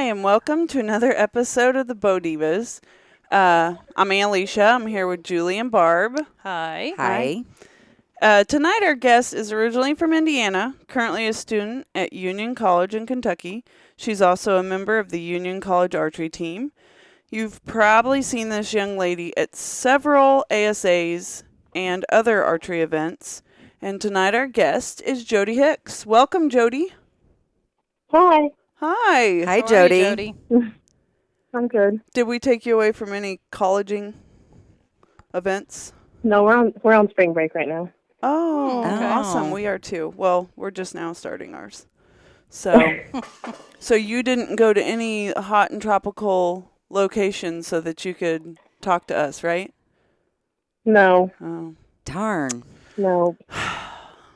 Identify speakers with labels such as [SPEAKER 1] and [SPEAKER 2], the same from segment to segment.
[SPEAKER 1] and welcome to another episode of the Bo Divas. I'm Alicia. I'm here with Julie and Barb.
[SPEAKER 2] Hi.
[SPEAKER 3] Hi.
[SPEAKER 1] Tonight, our guest is originally from Indiana, currently a student at Union College in Kentucky. She's also a member of the Union College archery team. You've probably seen this young lady at several ASAs and other archery events. And tonight, our guest is Jodi Hicks. Welcome, Jodi.
[SPEAKER 4] Hi.
[SPEAKER 1] Hi.
[SPEAKER 3] Hi,
[SPEAKER 2] How are
[SPEAKER 3] Jodi.
[SPEAKER 2] you, Jodi?
[SPEAKER 4] I'm good.
[SPEAKER 1] Did we take you away from any colleging events?
[SPEAKER 4] No, we're on spring break right now.
[SPEAKER 1] Oh,
[SPEAKER 2] okay.
[SPEAKER 1] awesome. We are too. Well, we're just now starting ours. So, so you didn't go to any hot and tropical locations so that you could talk to us, right?
[SPEAKER 4] No,
[SPEAKER 1] Oh.
[SPEAKER 3] Darn.
[SPEAKER 4] no.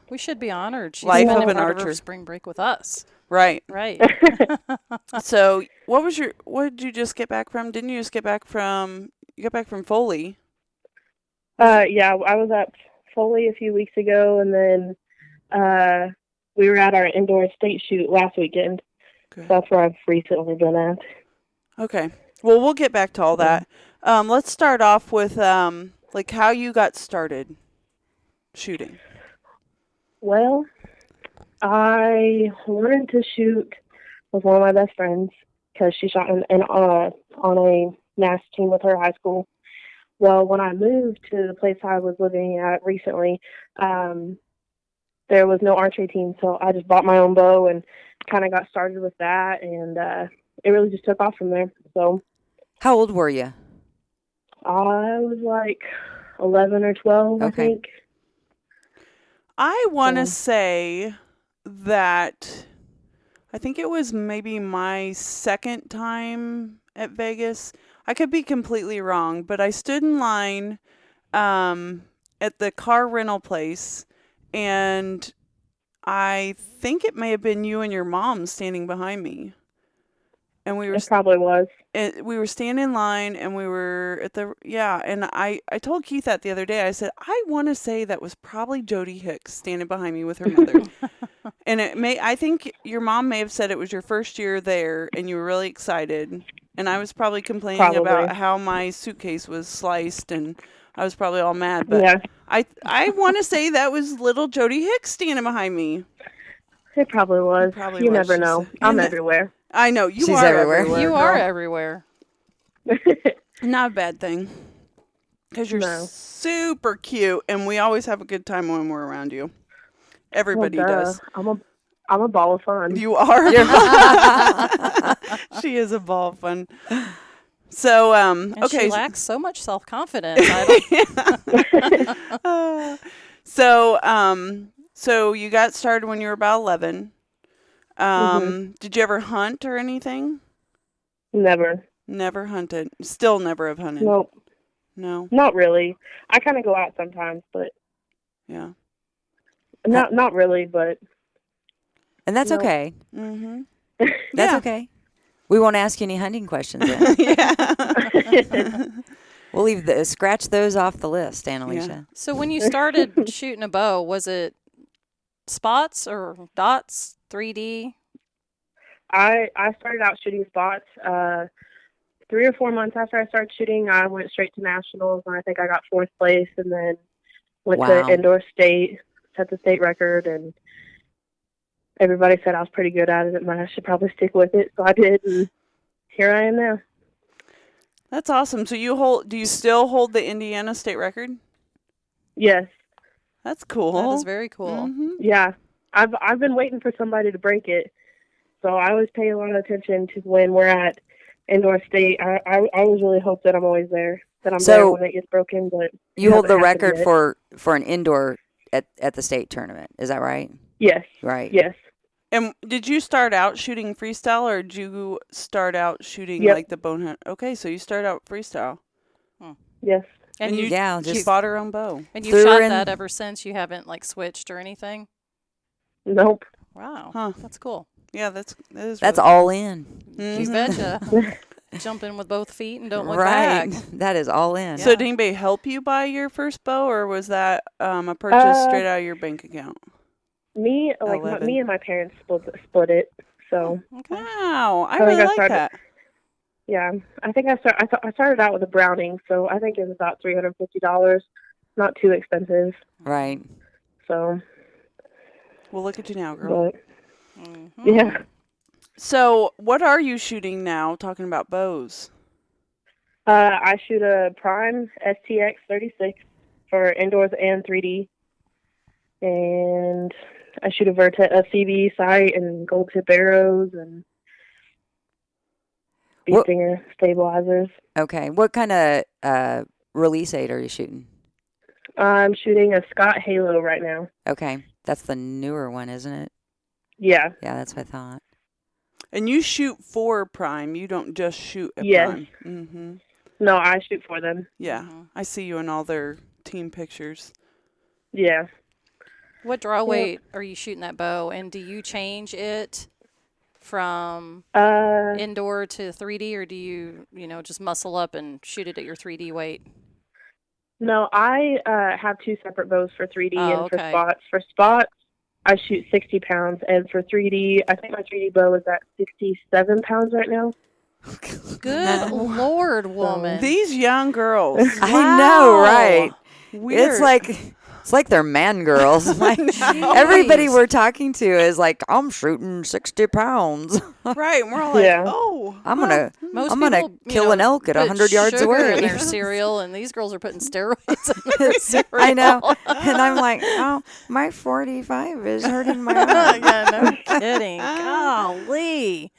[SPEAKER 2] We should be honored. She's
[SPEAKER 1] Life
[SPEAKER 2] spending
[SPEAKER 1] of an
[SPEAKER 2] part of
[SPEAKER 1] archer.
[SPEAKER 2] her spring break with us.
[SPEAKER 1] Right.
[SPEAKER 2] Right.
[SPEAKER 1] So, what did you just get back from? Didn't you just get back from, you got back from Foley?
[SPEAKER 4] Yeah, I was at Foley a few weeks ago, and then we were at our indoor state shoot last weekend.
[SPEAKER 1] Good.
[SPEAKER 4] So that's where I've recently been at.
[SPEAKER 1] Okay. Well, we'll get back to all that. Let's start off with like how you got started shooting.
[SPEAKER 4] Well, I wanted to shoot with one of my best friends because she shot on a NAS team with her high school. Well, when I moved to the place I was living at recently, there was no archery team, so I just bought my own bow and kind of got started with that, and it really just took off from there. So
[SPEAKER 3] How old were you?
[SPEAKER 4] I was like 11 or 12, I
[SPEAKER 3] Okay.
[SPEAKER 4] think.
[SPEAKER 1] I want to
[SPEAKER 4] Yeah.
[SPEAKER 1] say that I think it was maybe my second time at Vegas. I could be completely wrong, but I stood in line at the car rental place, and I think it may have been you and your mom standing behind me. And we were
[SPEAKER 4] It probably was.
[SPEAKER 1] we were standing in line, and we were at the and I told Keith that the other day. I said, I want to say that was probably Jodi Hicks standing behind me with her mother. And I think your mom may have said it was your first year there and you were really excited, and I was probably complaining about
[SPEAKER 4] Probably.
[SPEAKER 1] how my suitcase was sliced, and I was probably all mad, but
[SPEAKER 4] Yeah,
[SPEAKER 1] I want to say that was little Jodi Hicks standing behind me.
[SPEAKER 4] it probably was.
[SPEAKER 1] probably
[SPEAKER 4] You
[SPEAKER 1] was,
[SPEAKER 4] never
[SPEAKER 1] she
[SPEAKER 4] know.
[SPEAKER 1] said.
[SPEAKER 4] I'm
[SPEAKER 1] And
[SPEAKER 4] everywhere.
[SPEAKER 1] I know you
[SPEAKER 3] She's
[SPEAKER 1] are
[SPEAKER 3] everywhere.
[SPEAKER 2] You
[SPEAKER 1] girl.
[SPEAKER 2] are everywhere.
[SPEAKER 1] Not a bad thing, because you're
[SPEAKER 4] No.
[SPEAKER 1] super cute, and we always have a good time when we're around you. Everybody
[SPEAKER 4] Well, duh.
[SPEAKER 1] does.
[SPEAKER 4] I'm a ball of fun.
[SPEAKER 1] You are. She is a ball of fun. So,
[SPEAKER 2] And
[SPEAKER 1] okay.
[SPEAKER 2] she lacks so much self-confidence. I don't,
[SPEAKER 1] So you got started when you were about 11. Did you ever hunt or anything?
[SPEAKER 4] Never.
[SPEAKER 1] Never hunted. Still never have hunted.
[SPEAKER 4] Nope.
[SPEAKER 1] No.
[SPEAKER 4] Not really. I kind of go out sometimes, but
[SPEAKER 1] Yeah.
[SPEAKER 4] not really. But
[SPEAKER 3] And that's
[SPEAKER 4] No.
[SPEAKER 3] okay.
[SPEAKER 1] Mm-hmm.
[SPEAKER 3] That's
[SPEAKER 1] Yeah.
[SPEAKER 3] okay. We won't ask you any hunting questions then.
[SPEAKER 1] Yeah.
[SPEAKER 3] We'll scratch those off the list, Annalisa.
[SPEAKER 2] so when you started shooting a bow, was it spots or dots, 3D?
[SPEAKER 4] I started out shooting spots. 3 or 4 months after I started shooting, I went straight to nationals, and I think I got 4th place, and then went
[SPEAKER 3] Wow.
[SPEAKER 4] to indoor state, set the state record, and everybody said I was pretty good at it, and I should probably stick with it, so I did, and here I am now.
[SPEAKER 1] That's awesome. So do you still hold the Indiana state record?
[SPEAKER 4] Yes,
[SPEAKER 1] That's cool.
[SPEAKER 2] That is very cool.
[SPEAKER 1] Mm-hmm.
[SPEAKER 4] yeah. I've been waiting for somebody to break it, so I always pay a lot of attention to when we're at indoor state. I always really hope that I'm always there, that I'm
[SPEAKER 3] So-
[SPEAKER 4] there when it gets broken, but
[SPEAKER 3] You hold the
[SPEAKER 4] hasn't happened
[SPEAKER 3] record
[SPEAKER 4] yet.
[SPEAKER 3] for an indoor at the state tournament. Is that right?
[SPEAKER 4] Yes,
[SPEAKER 3] Right.
[SPEAKER 4] yes.
[SPEAKER 1] And did you start out shooting freestyle, or did you start out shooting
[SPEAKER 4] Yep.
[SPEAKER 1] like the bone hunt? Okay, so you started out freestyle.
[SPEAKER 4] Yes.
[SPEAKER 2] And you
[SPEAKER 3] Yeah,
[SPEAKER 1] She
[SPEAKER 3] just
[SPEAKER 1] bought her own bow.
[SPEAKER 2] and you
[SPEAKER 3] threw
[SPEAKER 2] shot
[SPEAKER 3] in-
[SPEAKER 2] that ever since. You haven't like switched or anything.
[SPEAKER 4] Nope.
[SPEAKER 2] Wow,
[SPEAKER 1] Huh.
[SPEAKER 2] that's cool.
[SPEAKER 1] Yeah, that is.
[SPEAKER 3] that's
[SPEAKER 1] really
[SPEAKER 3] all in.
[SPEAKER 1] Mhm.
[SPEAKER 2] You betcha. Jump in with both feet and don't look
[SPEAKER 3] Right.
[SPEAKER 2] back.
[SPEAKER 3] That is all in.
[SPEAKER 1] So did anybody help you buy your first bow, or was that a purchase straight out of your bank account?
[SPEAKER 4] Me,
[SPEAKER 1] 11.
[SPEAKER 4] me and my parents split it. So
[SPEAKER 2] Okay.
[SPEAKER 1] Wow, I
[SPEAKER 4] I think
[SPEAKER 1] really
[SPEAKER 4] I
[SPEAKER 1] like
[SPEAKER 4] started.
[SPEAKER 1] that.
[SPEAKER 4] Yeah, I think I started out with a Browning, so I think it was about $350. Not too expensive.
[SPEAKER 3] Right.
[SPEAKER 4] So,
[SPEAKER 1] Well, look at you now, girl.
[SPEAKER 4] but
[SPEAKER 2] Mm-hmm.
[SPEAKER 4] yeah,
[SPEAKER 1] So, what are you shooting now? Talking about bows.
[SPEAKER 4] I shoot a Prime STX 36 for indoors and 3D, and I shoot a a CB sight and gold tip arrows and bead
[SPEAKER 3] What?
[SPEAKER 4] stinger stabilizers.
[SPEAKER 3] Okay. What kind of release aid are you shooting?
[SPEAKER 4] I'm shooting a Scott Halo right now.
[SPEAKER 3] Okay. That's the newer one, isn't it?
[SPEAKER 4] Yeah.
[SPEAKER 3] Yeah, that's what I thought.
[SPEAKER 1] And you shoot for Prime. You don't just shoot at
[SPEAKER 4] Yes.
[SPEAKER 1] Prime. Mm-hmm.
[SPEAKER 4] No, I shoot for them.
[SPEAKER 1] Yeah.
[SPEAKER 2] Mhm.
[SPEAKER 1] I see you in all their team pictures.
[SPEAKER 4] Yeah.
[SPEAKER 2] What draw
[SPEAKER 4] Yep.
[SPEAKER 2] weight are you shooting that bow? And do you change it from indoor to 3D, or do you, just muscle up and shoot it at your 3D weight?
[SPEAKER 4] No, I have two separate bows for 3D
[SPEAKER 2] Oh,
[SPEAKER 4] and for
[SPEAKER 2] okay.
[SPEAKER 4] spots. For spots, I shoot 60 pounds, and for 3D, I think my 3D bow is at 67 pounds right now.
[SPEAKER 2] Good Lord, woman.
[SPEAKER 1] These young girls.
[SPEAKER 3] I know, right?
[SPEAKER 1] Weird.
[SPEAKER 3] It's like they're man girls. Like everybody we're talking to is like, I'm shooting 60 pounds.
[SPEAKER 1] Right. And we're all like,
[SPEAKER 4] Yeah.
[SPEAKER 3] I'm
[SPEAKER 1] well,
[SPEAKER 3] gonna
[SPEAKER 2] Most
[SPEAKER 3] I'm gonna
[SPEAKER 2] people,
[SPEAKER 3] kill an elk at
[SPEAKER 2] put
[SPEAKER 3] 100 yards
[SPEAKER 2] sugar
[SPEAKER 3] away.
[SPEAKER 2] in their cereal, and these girls are putting steroids in their cereal.
[SPEAKER 3] I know, and I'm like, oh, my 45 is hurting my arm.
[SPEAKER 2] Yeah, no kidding. Golly.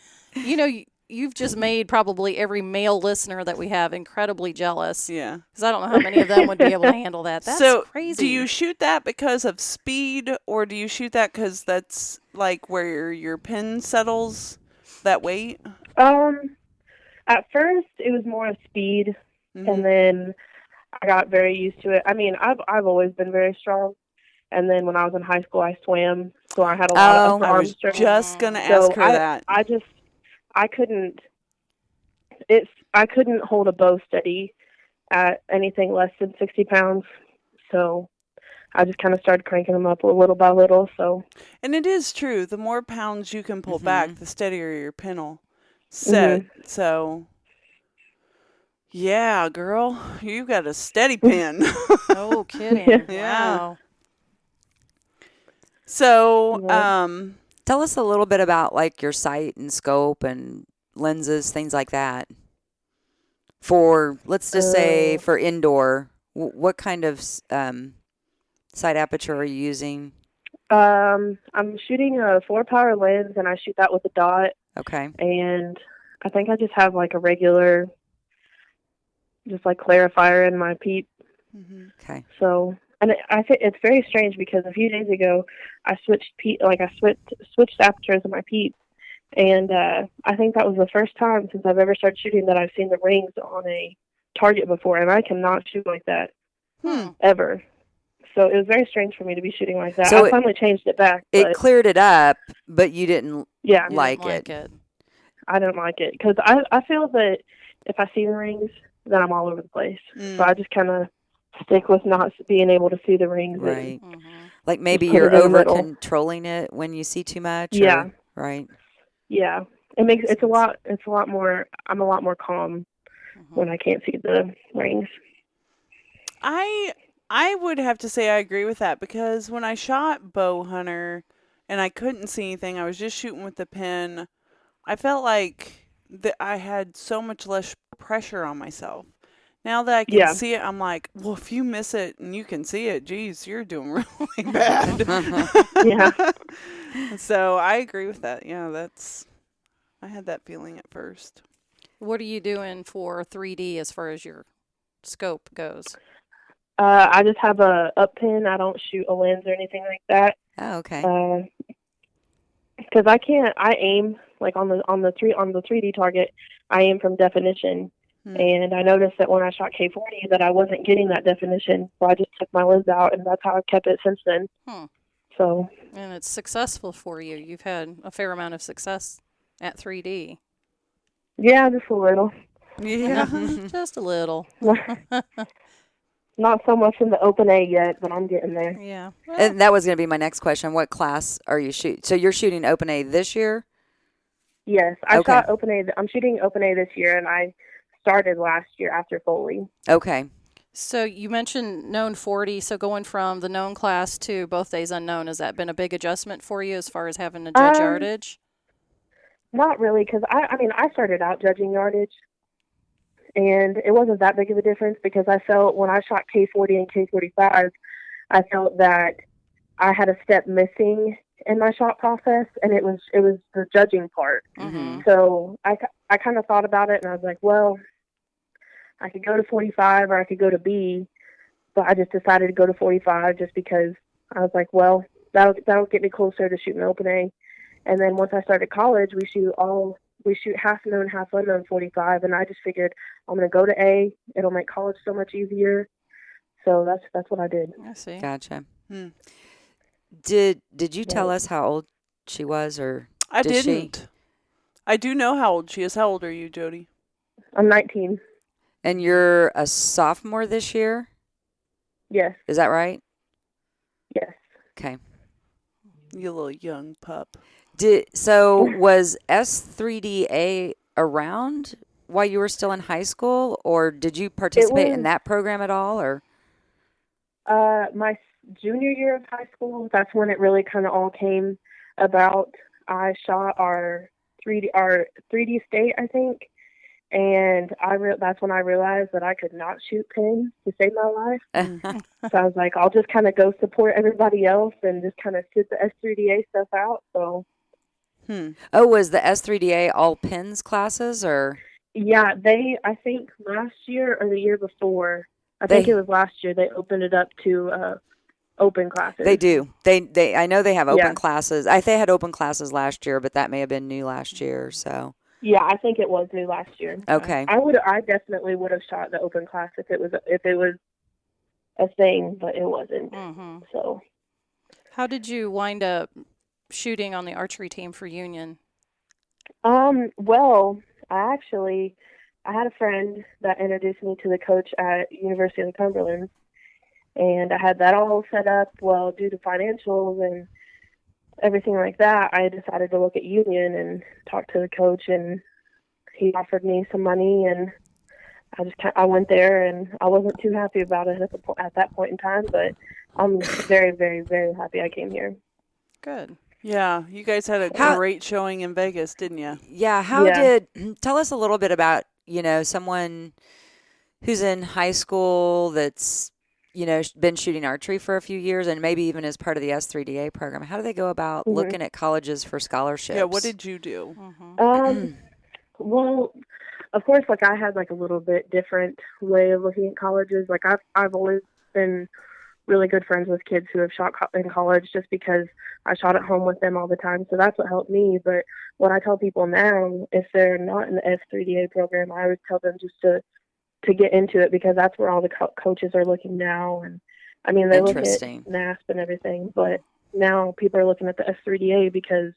[SPEAKER 2] You've just made probably every male listener that we have incredibly jealous.
[SPEAKER 1] Yeah.
[SPEAKER 2] Because I don't know how many of them would be able to handle that. That's
[SPEAKER 1] So,
[SPEAKER 2] crazy.
[SPEAKER 1] do you shoot that because of speed, or do you shoot that because that's like where your pin settles that weight?
[SPEAKER 4] At first, it was more of speed, and then I got very used to it. I mean, I've always been very strong, and then when I was in high school, I swam, so I had a lot of
[SPEAKER 1] I
[SPEAKER 4] arm
[SPEAKER 1] was
[SPEAKER 4] strength.
[SPEAKER 1] just gonna
[SPEAKER 4] So
[SPEAKER 1] ask her that.
[SPEAKER 4] I couldn't. I couldn't hold a bow steady at anything less than 60 pounds. So I just kind of started cranking them up little by little. So.
[SPEAKER 1] And it is true. The more pounds you can pull back, the steadier your pin will set. So, yeah, girl, you got a steady pin.
[SPEAKER 2] No kidding.
[SPEAKER 1] Yeah.
[SPEAKER 2] Wow.
[SPEAKER 1] So,
[SPEAKER 3] Tell us a little bit about like your sight and scope and lenses, things like that. For let's just say for indoor, what kind of sight aperture are you using?
[SPEAKER 4] I'm shooting a 4-power lens, and I shoot that with a dot.
[SPEAKER 3] Okay.
[SPEAKER 4] And I think I just have like a regular, just like clarifier in my peep.
[SPEAKER 3] Okay.
[SPEAKER 4] So, and I think it's very strange because a few days ago, I switched switched apertures in my peep, and I think that was the first time since I've ever started shooting that I've seen the rings on a target before, and I cannot shoot like that ever. So it was very strange for me to be shooting like that.
[SPEAKER 3] So
[SPEAKER 4] I finally changed it back.
[SPEAKER 3] It cleared it up, but you didn't
[SPEAKER 4] Yeah,
[SPEAKER 3] like
[SPEAKER 2] Didn't
[SPEAKER 3] it.
[SPEAKER 4] I don't like it because I feel that if I see the rings, then I'm all over the place. So I just kind of stick with not being able to see the rings.
[SPEAKER 3] Right.
[SPEAKER 2] Mm-hmm.
[SPEAKER 3] Like maybe
[SPEAKER 4] Just put
[SPEAKER 3] you're
[SPEAKER 4] it in the
[SPEAKER 3] over
[SPEAKER 4] middle.
[SPEAKER 3] controlling it when you see too much.
[SPEAKER 4] Yeah.
[SPEAKER 3] Or, right.
[SPEAKER 4] Yeah, it's a lot more. I'm a lot more calm when I can't see the rings.
[SPEAKER 1] I would have to say I agree with that because when I shot bow hunter and I couldn't see anything, I was just shooting with the pin. I felt like that I had so much less pressure on myself. Now that I can see it, I'm like, well, if you miss it and you can see it, geez, you're doing really bad.
[SPEAKER 4] Yeah.
[SPEAKER 1] So I agree with that. Yeah, I had that feeling at first.
[SPEAKER 2] What are you doing for 3D as far as your scope goes?
[SPEAKER 4] I just have a up pin. I don't shoot a lens or anything like that.
[SPEAKER 3] Oh, okay.
[SPEAKER 4] Because I aim like on the 3D target. I aim from definition, and I noticed that when I shot K40 that I wasn't getting that definition, so I just took my lens out, and that's how I've kept it since then. So.
[SPEAKER 2] And it's successful for you. You've had a fair amount of success at 3D.
[SPEAKER 4] Yeah, just a little.
[SPEAKER 1] Yeah.
[SPEAKER 2] Just a little.
[SPEAKER 4] Not so much in the open A yet, but I'm getting there.
[SPEAKER 2] Yeah.
[SPEAKER 3] And that was going to be my next question. What class are you shooting? So you're shooting open A this year?
[SPEAKER 4] Yes, I
[SPEAKER 3] Okay.
[SPEAKER 4] shot Open A. I'm shooting Open A this year, and I started last year after Foley.
[SPEAKER 3] Okay.
[SPEAKER 2] So you mentioned known 40. So going from the known class to both days unknown, has that been a big adjustment for you as far as having to judge yardage?
[SPEAKER 4] Not really, because I mean, I started out judging yardage, and it wasn't that big of a difference because I felt when I shot K40 and K45, I felt that I had a step missing in my shot process, and it was the judging part.
[SPEAKER 2] Mm-hmm.
[SPEAKER 4] So I kind of thought about it, and I was like, well, I could go to 45 or I could go to B, but I just decided to go to 45 just because I was like, well, that'll get me closer to shooting Open A. And then once I started college, we shoot half known, half unknown 45, and I just figured I'm going to go to A. It'll make college so much easier. So that's what I did.
[SPEAKER 2] I see.
[SPEAKER 3] Gotcha.
[SPEAKER 1] Hmm.
[SPEAKER 3] Did you tell us how old she was, or
[SPEAKER 1] I
[SPEAKER 3] did she?
[SPEAKER 1] didn't. I do know how old she is. How old are you, Jodi?
[SPEAKER 4] I'm 19.
[SPEAKER 3] And you're a sophomore this year?
[SPEAKER 4] Yes.
[SPEAKER 3] Is that right?
[SPEAKER 4] Yes.
[SPEAKER 3] Okay.
[SPEAKER 1] You little young pup.
[SPEAKER 3] So was S3DA around while you were still in high school, or did you participate in that program at all, or?
[SPEAKER 4] My junior year of high school, that's when it really kind of all came about. I shot our 3D state, I think, and that's when I realized that I could not shoot pins to save my life. So I was like, I'll just kind of go support everybody else and just kind of sit the S3DA stuff out. So.
[SPEAKER 3] Oh, was the S3DA all pins classes, or?
[SPEAKER 4] Yeah, I think last year or the year before, I think it was last year, they opened it up to open classes.
[SPEAKER 3] They do. I know they have open classes. They had open classes last year, but that may have been new last year, so.
[SPEAKER 4] Yeah, I think it was new last year.
[SPEAKER 3] Okay.
[SPEAKER 4] I definitely would have shot the open class if it was a thing, but it wasn't.
[SPEAKER 2] Mm-hmm.
[SPEAKER 4] So.
[SPEAKER 2] How did you wind up shooting on the archery team for Union?
[SPEAKER 4] Well, I had a friend that introduced me to the coach at University of Cumberland, and I had that all set up. Well, due to financials and everything like that, I decided to look at Union and talk to the coach, and he offered me some money, and I went there, and I wasn't too happy about it at that point in time, but I'm very, very, very happy I came here.
[SPEAKER 2] Good.
[SPEAKER 1] Yeah, you guys had a great showing in Vegas, didn't you?
[SPEAKER 3] Yeah. Tell us a little bit about, someone who's in high school that's, been shooting archery for a few years and maybe even as part of the S3DA program. How do they go about looking at colleges for scholarships?
[SPEAKER 1] Yeah, what did you do?
[SPEAKER 4] Well, of course, like I had like a little bit different way of looking at colleges. Like I've always been really good friends with kids who have shot in college just because I shot at home with them all the time. So that's what helped me. But what I tell people now, if they're not in the S3DA program, I always tell them just to get into it because that's where all the coaches are looking now. And I mean, they look at NASP and everything, but now people are looking at the S3DA because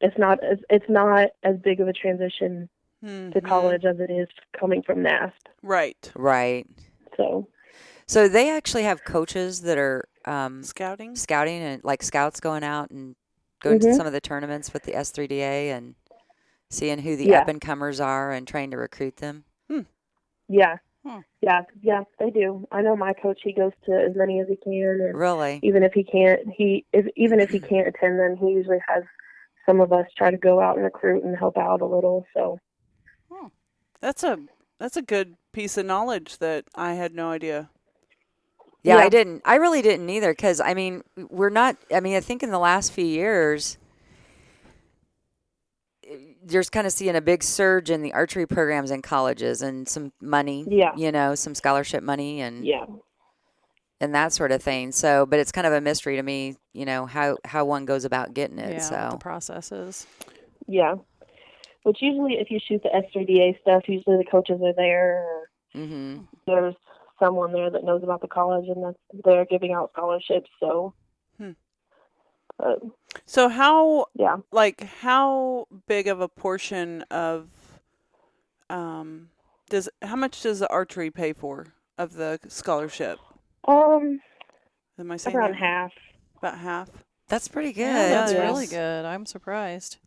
[SPEAKER 4] it's not as big of a transition to college as it is coming from NASP.
[SPEAKER 3] Right. So they actually have coaches that are scouting and like scouts going out and going to some of the tournaments with the S3DA and seeing who the up and comers are and trying to recruit them.
[SPEAKER 4] Yeah. Yeah, they do. I know my coach, he goes to as many as he can. And
[SPEAKER 3] really?
[SPEAKER 4] Even if he can't attend them, he usually has some of us try to go out and recruit and help out a little. So
[SPEAKER 1] that's a good piece of knowledge that I had no idea.
[SPEAKER 3] Yeah, I really didn't either because, I think in the last few years, you're kind of seeing a big surge in the archery programs in colleges and some money, some scholarship money and that sort of thing. So, but it's kind of a mystery to me, how one goes about getting it.
[SPEAKER 2] What the process is.
[SPEAKER 4] Yeah. Which usually if you shoot the S3DA stuff, usually the coaches are there. There's someone there that knows about the college and they're giving out scholarships. So,
[SPEAKER 1] so how big of a portion of how much does the archery pay for of the scholarship? Am I saying
[SPEAKER 4] around half?
[SPEAKER 1] About half.
[SPEAKER 3] That's pretty good.
[SPEAKER 2] Yeah, that's really good. I'm surprised.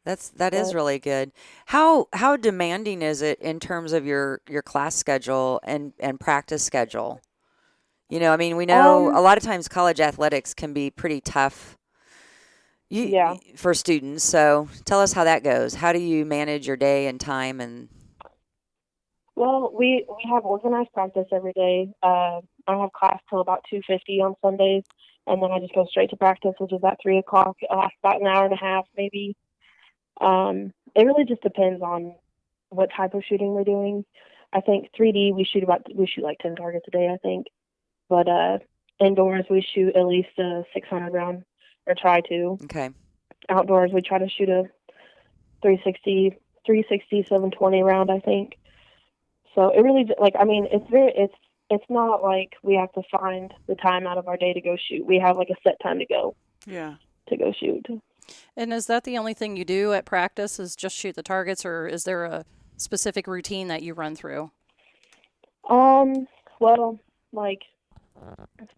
[SPEAKER 3] That is
[SPEAKER 4] But
[SPEAKER 3] really good. How demanding is it in terms of your class schedule and practice schedule? I mean, we know a
[SPEAKER 4] um,
[SPEAKER 3] lot of times college athletics can be pretty tough
[SPEAKER 4] yeah.
[SPEAKER 3] for students. So tell us how that goes. How do you manage your day and time and
[SPEAKER 4] Well, we have organized practice every day. I have class till about 2:50 on Sundays, and then I just go straight to practice, which is at 3 o'clock. About an hour and a half, maybe. It really just depends on what type of shooting we're doing. I think 3D we shoot like 10 targets a day, I think. But indoors we shoot at least a 600 round, or try to.
[SPEAKER 3] okay.
[SPEAKER 4] Outdoors we try to shoot a 360, 720 round, I think. So it really, like, I mean, it's not like we have to find the time out of our day to go shoot. We have like a set time
[SPEAKER 1] Yeah.
[SPEAKER 4] to go shoot.
[SPEAKER 2] And is that the only thing you do at practice is just shoot the targets, or is there a specific routine that you run through?
[SPEAKER 4] Well, like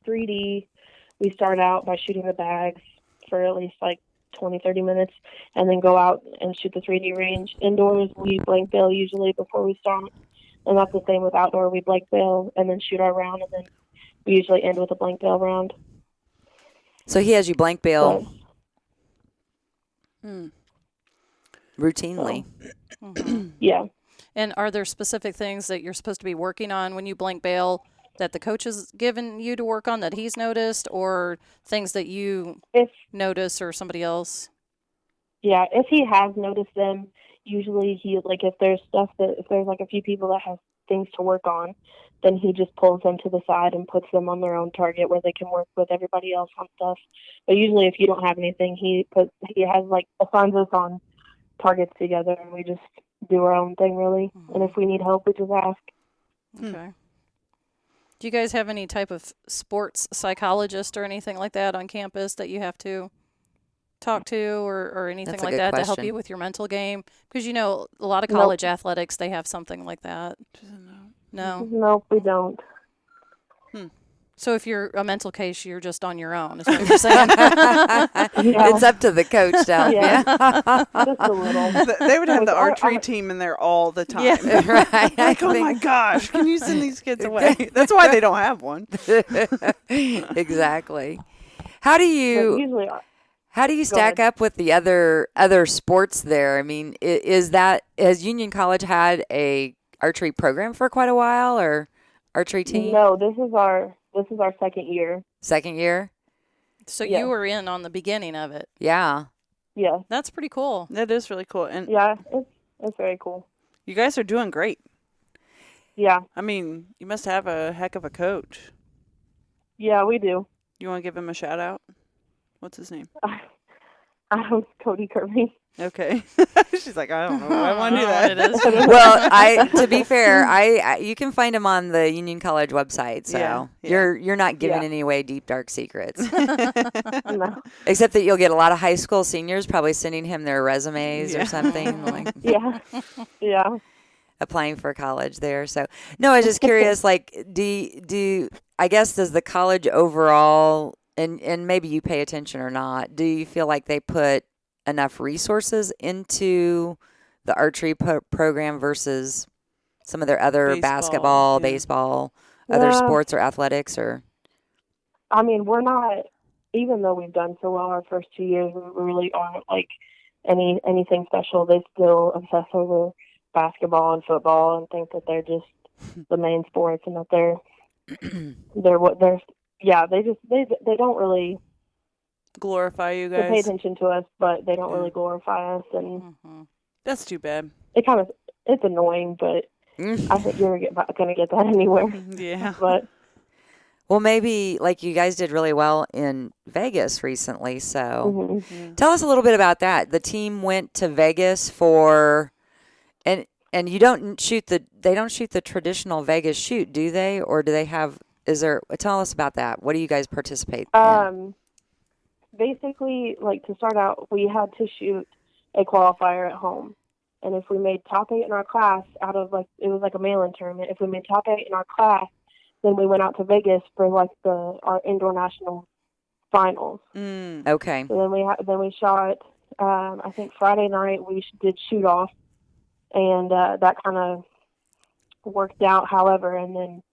[SPEAKER 4] 3D, we start out by shooting the bags for at least like 20, 30 minutes, and then go out and shoot the 3D range. Indoors, we blank bail usually before we start, and that's the same with outdoor. We blank bail and then shoot our round, and then we usually end with a blank bail round.
[SPEAKER 3] So he has you blank
[SPEAKER 4] But
[SPEAKER 3] bail routinely.
[SPEAKER 4] yeah.
[SPEAKER 2] And are there specific things that you're supposed to be working on when you blank bail that the coach has given you to work on that he's noticed, or things that you
[SPEAKER 4] If
[SPEAKER 2] notice or somebody else?
[SPEAKER 4] if he has noticed them, usually he, like, if there's like a few people that have things to work on, then he just pulls them to the side and puts them on their own target where they can work with everybody else on stuff. But usually if you don't have anything, he has like assigns us on targets together, and we just do our own thing really. And if we need help, we just ask.
[SPEAKER 2] Okay. Do you guys have any type of sports psychologist or anything like that on campus that you have to talk to, or anything
[SPEAKER 3] That's a
[SPEAKER 2] like
[SPEAKER 3] good
[SPEAKER 2] that to help
[SPEAKER 3] question.
[SPEAKER 2] you with your mental game? Because a lot of
[SPEAKER 4] Nope.
[SPEAKER 2] college athletics, they have something like that. No.
[SPEAKER 4] Nope, we don't.
[SPEAKER 2] So if you're a mental case, you're just on your own, is what you're saying.
[SPEAKER 3] It's up to the coach to help
[SPEAKER 4] Yeah.
[SPEAKER 3] you.
[SPEAKER 4] Just a little.
[SPEAKER 1] They would have the
[SPEAKER 4] Like, our-
[SPEAKER 1] archery
[SPEAKER 4] our-
[SPEAKER 1] team in there all the time.
[SPEAKER 2] Yeah.
[SPEAKER 3] Right.
[SPEAKER 1] Like, oh my gosh, can you send these kids away? That's why they don't have one.
[SPEAKER 3] Exactly. How do
[SPEAKER 4] But
[SPEAKER 3] you
[SPEAKER 4] usually,
[SPEAKER 3] stack
[SPEAKER 4] ahead.
[SPEAKER 3] up with the other sports there? I mean, has Union College had a archery program for quite a while, or archery team?
[SPEAKER 4] no, this is our second year.
[SPEAKER 3] Second year?
[SPEAKER 2] So
[SPEAKER 4] Yeah.
[SPEAKER 2] you were in on the beginning of it.
[SPEAKER 3] Yeah.
[SPEAKER 4] Yeah,
[SPEAKER 2] That's pretty cool.
[SPEAKER 1] That is really cool. And
[SPEAKER 4] yeah, it's very cool.
[SPEAKER 1] you guys are doing great.
[SPEAKER 4] Yeah,
[SPEAKER 1] I mean, you must have a heck of a coach.
[SPEAKER 4] yeah, we do.
[SPEAKER 1] You want to give him a shout out? What's his name?
[SPEAKER 4] Cody Kirby.
[SPEAKER 1] Okay. She's like, I don't know if I want to do
[SPEAKER 2] I don't know
[SPEAKER 1] that.
[SPEAKER 2] what it is.
[SPEAKER 3] Well, to be fair, you can find him on the Union College website. So
[SPEAKER 1] Yeah.
[SPEAKER 3] you're not giving
[SPEAKER 4] Yeah.
[SPEAKER 3] any away deep dark secrets,
[SPEAKER 4] No.
[SPEAKER 3] except that you'll get a lot of high school seniors probably sending him their resumes
[SPEAKER 1] Yeah.
[SPEAKER 3] or something like
[SPEAKER 4] Yeah, yeah.
[SPEAKER 3] applying for college there. So no, I was just curious. Like, do I guess does the college overall, and maybe you pay attention or not, do you feel like they put enough resources into the archery program versus some of their other
[SPEAKER 1] Baseball,
[SPEAKER 3] basketball,
[SPEAKER 1] yeah.
[SPEAKER 3] baseball, other
[SPEAKER 4] Yeah.
[SPEAKER 3] sports or athletics? Or
[SPEAKER 4] I mean, we're not. Even though we've done so well our first 2 years, we really aren't like anything special. They still obsess over basketball and football and think that they're just the main sports, and that they're what they're. Yeah, they don't really
[SPEAKER 1] Glorify you
[SPEAKER 4] they pay
[SPEAKER 1] guys.
[SPEAKER 4] attention to us, but they don't
[SPEAKER 1] Yeah.
[SPEAKER 4] really glorify us, and
[SPEAKER 2] Mhm.
[SPEAKER 1] That's too bad.
[SPEAKER 4] it's annoying. But I think you're gonna get that anywhere.
[SPEAKER 1] Yeah.
[SPEAKER 4] But
[SPEAKER 3] well, maybe like you guys did really well in Vegas recently. So
[SPEAKER 4] mhm.
[SPEAKER 3] tell us a little bit about that. The team went to Vegas for, and you don't shoot they don't shoot the traditional Vegas shoot, do they? Or do they have, tell us about that. What do you guys participate in?
[SPEAKER 4] Basically, like, to start out, we had to shoot a qualifier at home. And if we made top 8 in our class out of, like, it was like a mail-in tournament. If we made top 8 in our class, then we went out to Vegas for, like, our indoor national finals.
[SPEAKER 1] Mm.
[SPEAKER 3] Okay.
[SPEAKER 4] So then we shot I think Friday night we did shoot off, and that kind of worked out. However, and then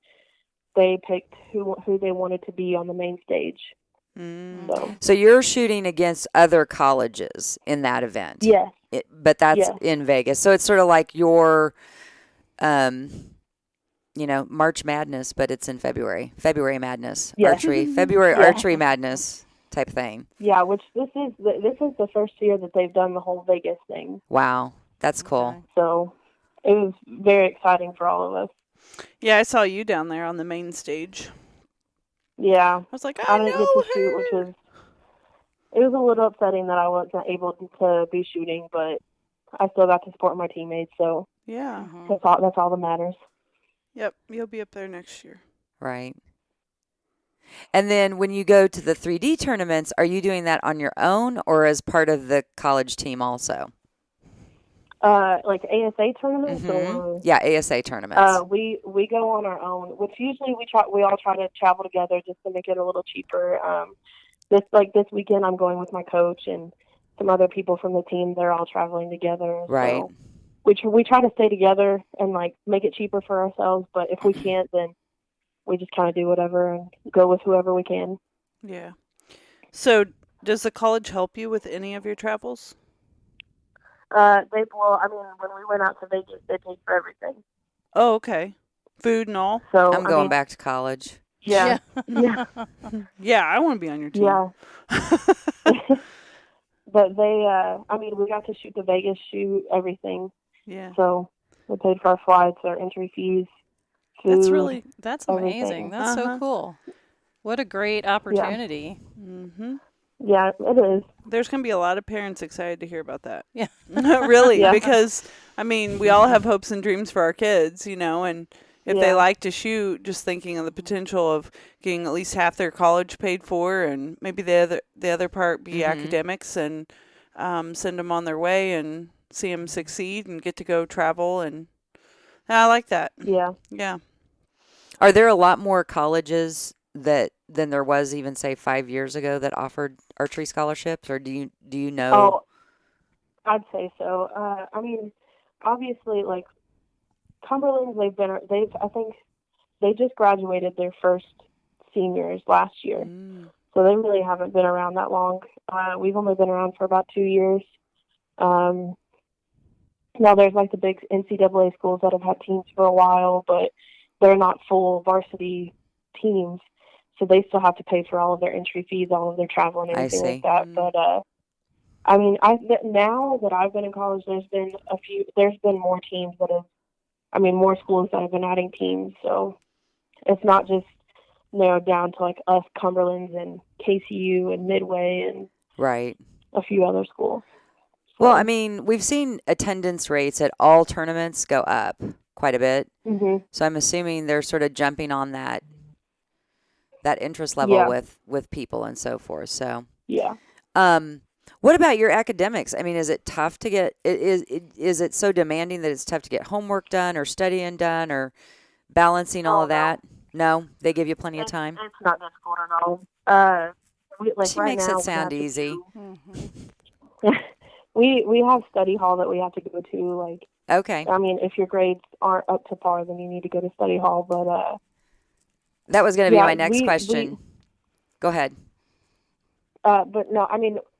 [SPEAKER 4] they picked who they wanted to be on the main stage.
[SPEAKER 3] So you're shooting against other colleges in that event.
[SPEAKER 4] Yes.
[SPEAKER 3] But that's
[SPEAKER 4] Yes.
[SPEAKER 3] in Vegas. So it's sort of like your, March Madness, but it's in February. February Madness.
[SPEAKER 4] Yes.
[SPEAKER 3] Archery. February
[SPEAKER 4] Yeah.
[SPEAKER 3] Archery Madness type thing.
[SPEAKER 4] Yeah, which this is the first year that they've done the whole Vegas thing.
[SPEAKER 3] Wow. That's cool.
[SPEAKER 2] Okay.
[SPEAKER 4] So it was very exciting for all of us.
[SPEAKER 1] Yeah, I saw you down there on the main stage.
[SPEAKER 4] Yeah.
[SPEAKER 1] I was like,
[SPEAKER 4] I
[SPEAKER 1] I
[SPEAKER 4] didn't get
[SPEAKER 1] know
[SPEAKER 4] to shoot, which
[SPEAKER 1] her.
[SPEAKER 4] was a little upsetting that I wasn't able to be shooting, but I still got to support my teammates, so
[SPEAKER 1] Yeah.
[SPEAKER 2] Mhm.
[SPEAKER 4] that's all that matters.
[SPEAKER 1] Yep. You'll be up there next year.
[SPEAKER 3] Right. And then when you go to the 3D tournaments, are you doing that on your own or as part of the college team also?
[SPEAKER 4] Like ASA tournaments or
[SPEAKER 3] Yeah, ASA tournaments.
[SPEAKER 4] we go on our own, which usually we all try to travel together just to make it a little cheaper. This weekend I'm going with my coach and some other people from the team. They're all traveling together.
[SPEAKER 3] Right.
[SPEAKER 4] So we try to stay together and like make it cheaper for ourselves. But if we can't, then we just kind of do whatever and go with whoever we can.
[SPEAKER 1] Yeah. So does the college help you with any of your travels?
[SPEAKER 4] When we went out to Vegas, they paid for everything.
[SPEAKER 1] Oh, okay. Food and all?
[SPEAKER 4] So
[SPEAKER 3] I'm going back to college.
[SPEAKER 4] Yeah. Yeah.
[SPEAKER 1] Yeah, I want to be on your team.
[SPEAKER 4] Yeah. But they, we got to shoot the Vegas shoot, everything.
[SPEAKER 1] Yeah.
[SPEAKER 4] So they paid for our flights, our entry fees, food.
[SPEAKER 2] That's
[SPEAKER 4] everything.
[SPEAKER 2] amazing. That's so cool. What a great opportunity.
[SPEAKER 1] Mm-hmm.
[SPEAKER 4] Yeah, it is.
[SPEAKER 1] There's going to be a lot of parents excited to hear about that.
[SPEAKER 2] Yeah.
[SPEAKER 1] Really,
[SPEAKER 4] Yeah.
[SPEAKER 1] because, we all have hopes and dreams for our kids, and if they
[SPEAKER 4] Yeah.
[SPEAKER 1] like to shoot, just thinking of the potential of getting at least half their college paid for and maybe the other part be academics and send them on their way and see them succeed and get to go travel. And I like that.
[SPEAKER 4] Yeah.
[SPEAKER 1] Yeah.
[SPEAKER 3] Are there a lot more colleges than there was even say 5 years ago that offered archery scholarships, or do you know?
[SPEAKER 4] Oh, I'd say so. Obviously, like Cumberland's, I think they just graduated their first seniors last year, so they really haven't been around that long. We've only been around for about 2 years. Now there's like the big NCAA schools that have had teams for a while, but they're not full varsity teams, so they still have to pay for all of their entry fees, all of their travel and everything like that. But now that I've been in college, there's been more teams that have, more schools that have been adding teams. So it's not just narrowed down to like us, Cumberland's and KCU and Midway and
[SPEAKER 3] Right.
[SPEAKER 4] a few other schools. So,
[SPEAKER 3] Well, we've seen attendance rates at all tournaments go up quite a bit.
[SPEAKER 4] mhm.
[SPEAKER 3] So I'm assuming they're sort of jumping on that interest level with people and so forth. So
[SPEAKER 4] Yeah.
[SPEAKER 3] what about your academics? Is it tough to get? Is it so demanding that it's tough to get homework done or studying done or balancing all of that? No, they give you plenty of time.
[SPEAKER 4] It's not difficult at all.
[SPEAKER 3] She makes it sound easy.
[SPEAKER 4] We have study hall that we have to go to. Like,
[SPEAKER 3] Okay,
[SPEAKER 4] if your grades aren't up to par, then you need to go to study hall. But
[SPEAKER 3] that was going to be
[SPEAKER 4] yeah,
[SPEAKER 3] my next question. Go ahead.
[SPEAKER 4] but no,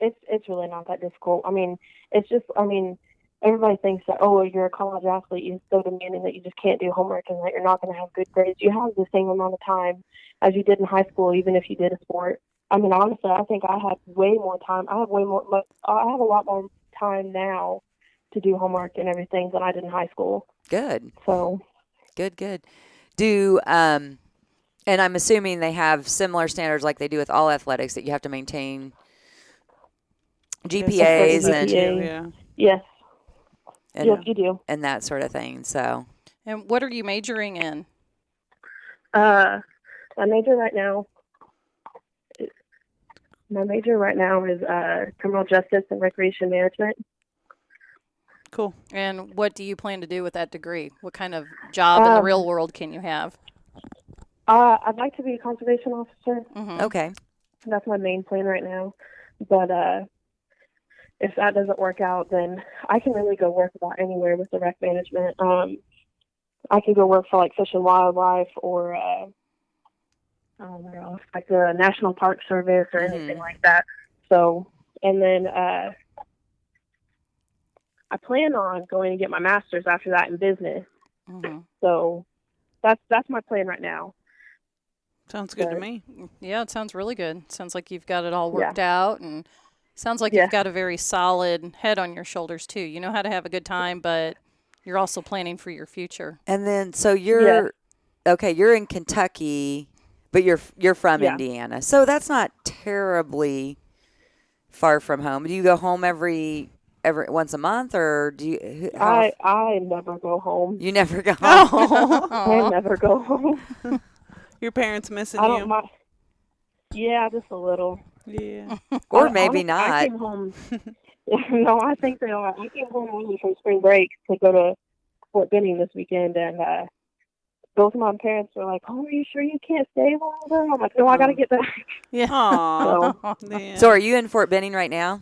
[SPEAKER 4] it's really not that difficult. It's just, everybody thinks that, oh, you're a college athlete, you're so demanding that you just can't do homework and that you're not going to have good grades. You have the same amount of time as you did in high school, even if you did a sport. Honestly, I think I had way more time. I have a lot more time now to do homework and everything than I did in high school.
[SPEAKER 3] Good.
[SPEAKER 4] So
[SPEAKER 3] Good. Do and I'm assuming they have similar standards like they do with all athletics, that you have to maintain GPAs and
[SPEAKER 1] Yeah.
[SPEAKER 4] yes,
[SPEAKER 3] and,
[SPEAKER 4] yes, you do.
[SPEAKER 3] and that sort of thing. So
[SPEAKER 2] And what are you majoring in?
[SPEAKER 4] My major right now. My major right now is criminal justice and recreation management.
[SPEAKER 1] Cool.
[SPEAKER 2] And what do you plan to do with that degree? What kind of job in the real world can you have?
[SPEAKER 4] I'd like to be a conservation officer.
[SPEAKER 2] Mm-hmm.
[SPEAKER 3] okay.
[SPEAKER 4] That's my main plan right now. But if that doesn't work out, then I can really go work about anywhere with the rec management. I can go work for like Fish and Wildlife or where else, like the National Park Service or anything like that. So, and then I plan on going to get my master's after that in business. So that's my plan right now.
[SPEAKER 1] Sounds good to me.
[SPEAKER 2] Yeah, it sounds really good. Sounds like you've got it all worked out, and sounds like you've got a very solid head on your shoulders too. You know how to have a good time, but you're also planning for your future.
[SPEAKER 3] And then, so you're you're in Kentucky, but you're from Indiana, so that's not terribly far from home. Do you go home every once a month, or do you?
[SPEAKER 4] I never go home.
[SPEAKER 3] You never go home.
[SPEAKER 4] I never go home.
[SPEAKER 1] Your parents missing
[SPEAKER 4] I
[SPEAKER 1] you?
[SPEAKER 4] don't mind. Yeah, just a little.
[SPEAKER 1] Yeah.
[SPEAKER 3] Or maybe not.
[SPEAKER 4] I came home. No, I think they are. I came home early from spring break to go to Fort Benning this weekend, and both of my parents were like, "Oh, are you sure you can't stay longer?" I'm like, "No, I got to get back."
[SPEAKER 2] Yeah.
[SPEAKER 1] Aww.
[SPEAKER 3] So are you in Fort Benning right now?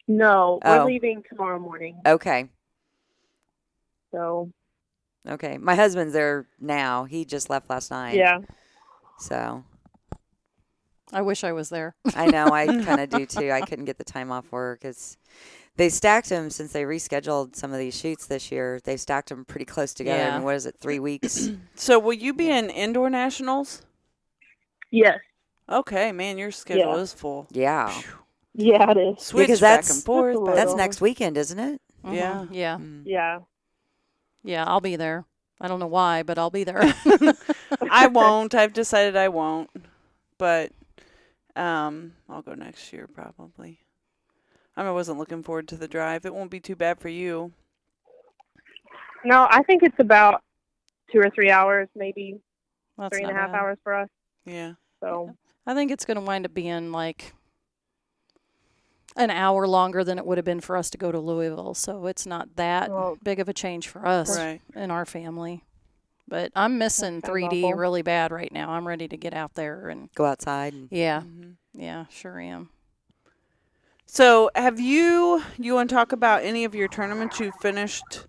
[SPEAKER 4] No, we're leaving tomorrow morning.
[SPEAKER 3] Okay.
[SPEAKER 4] So.
[SPEAKER 3] Okay. My husband's there now. He just left last night.
[SPEAKER 4] Yeah.
[SPEAKER 3] So.
[SPEAKER 2] I wish I was there.
[SPEAKER 3] I know. I kind of do too. I couldn't get the time off work. They stacked them since they rescheduled some of these shoots this year. They stacked them pretty close together.
[SPEAKER 2] Yeah.
[SPEAKER 3] I mean, what is it, 3 weeks?
[SPEAKER 1] So will you be in indoor nationals?
[SPEAKER 4] Yes.
[SPEAKER 1] Okay, man, your schedule is full.
[SPEAKER 3] Yeah.
[SPEAKER 4] Yeah, it is.
[SPEAKER 1] Switch
[SPEAKER 3] because
[SPEAKER 1] back and forth.
[SPEAKER 3] That's next weekend, isn't it?
[SPEAKER 1] Yeah.
[SPEAKER 2] Yeah.
[SPEAKER 4] Yeah.
[SPEAKER 2] Yeah, I'll be there. I don't know why, but I'll be there.
[SPEAKER 1] I won't. I've decided I won't. But I'll go next year probably. I wasn't looking forward to the drive. It won't be too bad for you.
[SPEAKER 4] No, I think it's about 2 or 3 hours, maybe
[SPEAKER 2] That's
[SPEAKER 4] 3.5 hours for us.
[SPEAKER 1] Yeah.
[SPEAKER 4] So
[SPEAKER 2] I think it's going to wind up being like an hour longer than it would have been for us to go to Louisville. So it's not that big of a change for us and our family. But I'm missing 3D
[SPEAKER 4] awful.
[SPEAKER 2] really bad right now. I'm ready to get out there and
[SPEAKER 3] go outside.
[SPEAKER 2] Yeah, sure am.
[SPEAKER 1] So have you want to talk about any of your tournaments you finished,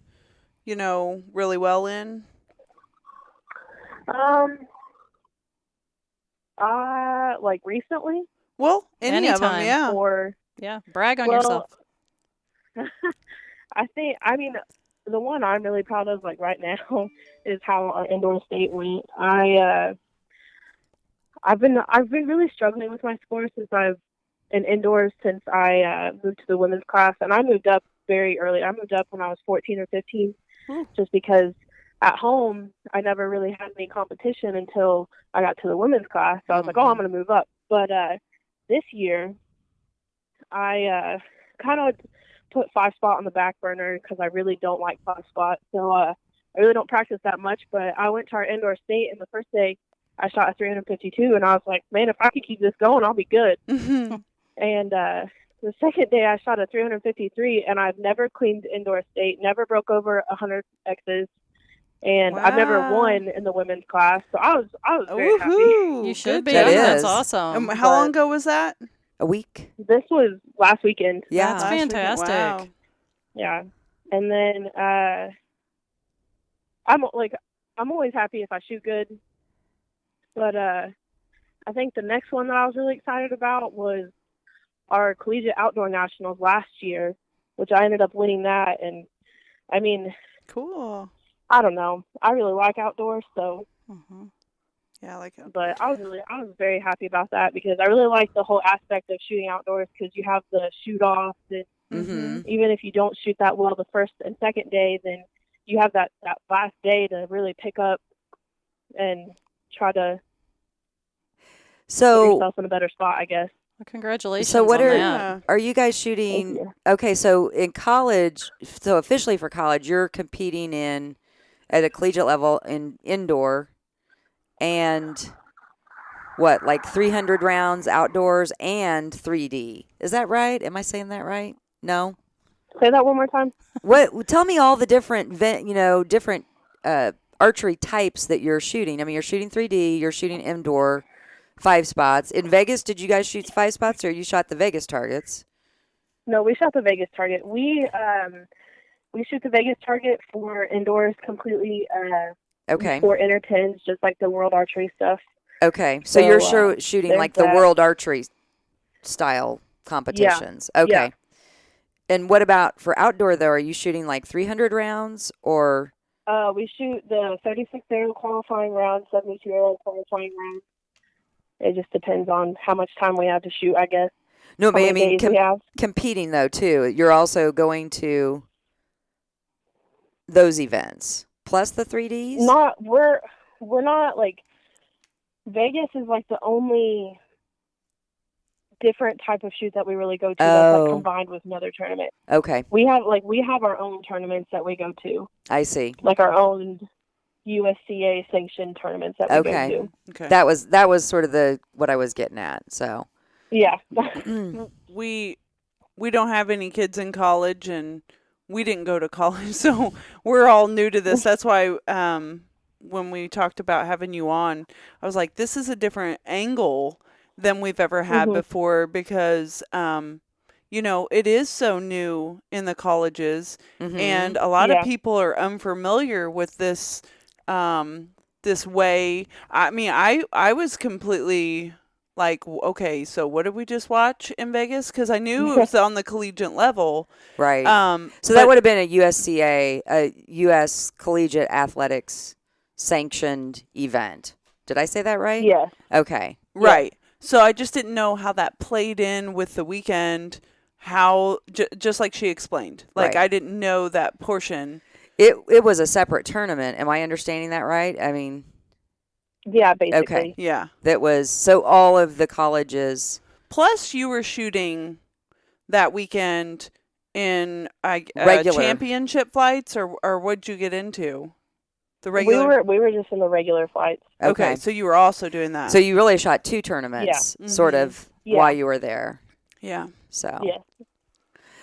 [SPEAKER 1] really well in?
[SPEAKER 4] Like recently?
[SPEAKER 1] Well, any of them, yeah.
[SPEAKER 4] Or
[SPEAKER 2] brag on yourself.
[SPEAKER 4] The one I'm really proud of, like right now, is how our indoor state went. I've been really struggling with my score since I've been indoors since I moved to the women's class, and I moved up very early. I moved up when I was 14 or 15, just because at home I never really had any competition until I got to the women's class. So I was like, oh, I'm going to move up. But this year, I kind of put 5-spot on the back burner because I really don't like 5-spot. So I really don't practice that much. But I went to our indoor state, and the first day I shot a 352, and I was like, man, if I could keep this going, I'll be good. And the second day I shot a 353, and I've never cleaned indoor state, never broke over 100 X's. And I've never won in the women's class, so I was very happy.
[SPEAKER 2] You should be.
[SPEAKER 3] That's
[SPEAKER 2] awesome.
[SPEAKER 1] How long ago was that?
[SPEAKER 3] A week.
[SPEAKER 4] This was last weekend.
[SPEAKER 3] Yeah,
[SPEAKER 2] that's fantastic.
[SPEAKER 1] Wow.
[SPEAKER 4] Yeah, and then I'm always happy if I shoot good, but I think the next one that I was really excited about was our Collegiate Outdoor Nationals last year, which I ended up winning that. And I mean,
[SPEAKER 1] cool.
[SPEAKER 4] I don't know. I really like outdoors, so.
[SPEAKER 1] Yeah, I like it.
[SPEAKER 4] But I was very happy about that because I really like the whole aspect of shooting outdoors because you have the shoot off, and even if you don't shoot that well the first and second day, then you have that last day to really pick up and try to put yourself in a better spot, I guess.
[SPEAKER 2] Well, congratulations.
[SPEAKER 3] So what
[SPEAKER 2] on that.
[SPEAKER 3] are you guys shooting? Okay, so in college, so officially for college, you're competing at a collegiate level in indoor, and what, like 300 rounds outdoors and 3D. Is that right? Am I saying that right? No?
[SPEAKER 4] Say that one more time.
[SPEAKER 3] Tell me all the different archery types that you're shooting. I mean, you're shooting 3D, you're shooting indoor, 5 spots. In Vegas, did you guys shoot 5 spots, or you shot the Vegas targets?
[SPEAKER 4] No, we shot the Vegas target. We shoot the Vegas target for indoors completely.
[SPEAKER 3] Okay.
[SPEAKER 4] For inner tens, just like the World Archery stuff.
[SPEAKER 3] Okay. So you're shooting like the World Archery style competitions.
[SPEAKER 4] Yeah.
[SPEAKER 3] Okay.
[SPEAKER 4] Yeah.
[SPEAKER 3] And what about for outdoor though? Are you shooting like 300 rounds or?
[SPEAKER 4] We shoot the 36 arrow qualifying round, 72 arrow qualifying round. It just depends on how much time we have to shoot, I guess.
[SPEAKER 3] No, but I mean
[SPEAKER 4] we
[SPEAKER 3] competing though too. You're also going to those events plus the 3Ds.
[SPEAKER 4] We're not like Vegas is like the only different type of shoot that we really go to that's like combined with another tournament.
[SPEAKER 3] Okay.
[SPEAKER 4] We have our own tournaments that we go to.
[SPEAKER 3] I see.
[SPEAKER 4] Like our own USCA sanctioned tournaments that we go to.
[SPEAKER 3] Okay. That was sort of what I was getting at. So.
[SPEAKER 4] Yeah.
[SPEAKER 1] we don't have any kids in college, and we didn't go to college, so we're all new to this. That's why when we talked about having you on, I was like, this is a different angle than we've ever had before, because it is so new in the colleges, and a lot of people are unfamiliar with this this way. I mean, I was completely like, okay, so what did we just watch in Vegas? Because I knew it was on the collegiate level.
[SPEAKER 3] Right. So that would have been a USCA, a U.S. Collegiate Athletics sanctioned event. Did I say that right?
[SPEAKER 4] Yeah.
[SPEAKER 3] Okay.
[SPEAKER 1] Right. Yeah. So I just didn't know how that played in with the weekend, how, just like she explained. Like, I didn't know that portion.
[SPEAKER 3] It was a separate tournament. Am I understanding that right? I mean...
[SPEAKER 4] Yeah, basically.
[SPEAKER 3] Okay.
[SPEAKER 1] Yeah.
[SPEAKER 3] That was, so all of the colleges.
[SPEAKER 1] Plus, you were shooting that weekend in
[SPEAKER 3] regular
[SPEAKER 1] championship flights, or what'd you get into? The regular?
[SPEAKER 4] We were just in the regular flights.
[SPEAKER 1] Okay, so you were also doing that.
[SPEAKER 3] So you really shot two tournaments, sort of, while you were there.
[SPEAKER 1] Yeah.
[SPEAKER 3] So.
[SPEAKER 4] Yeah.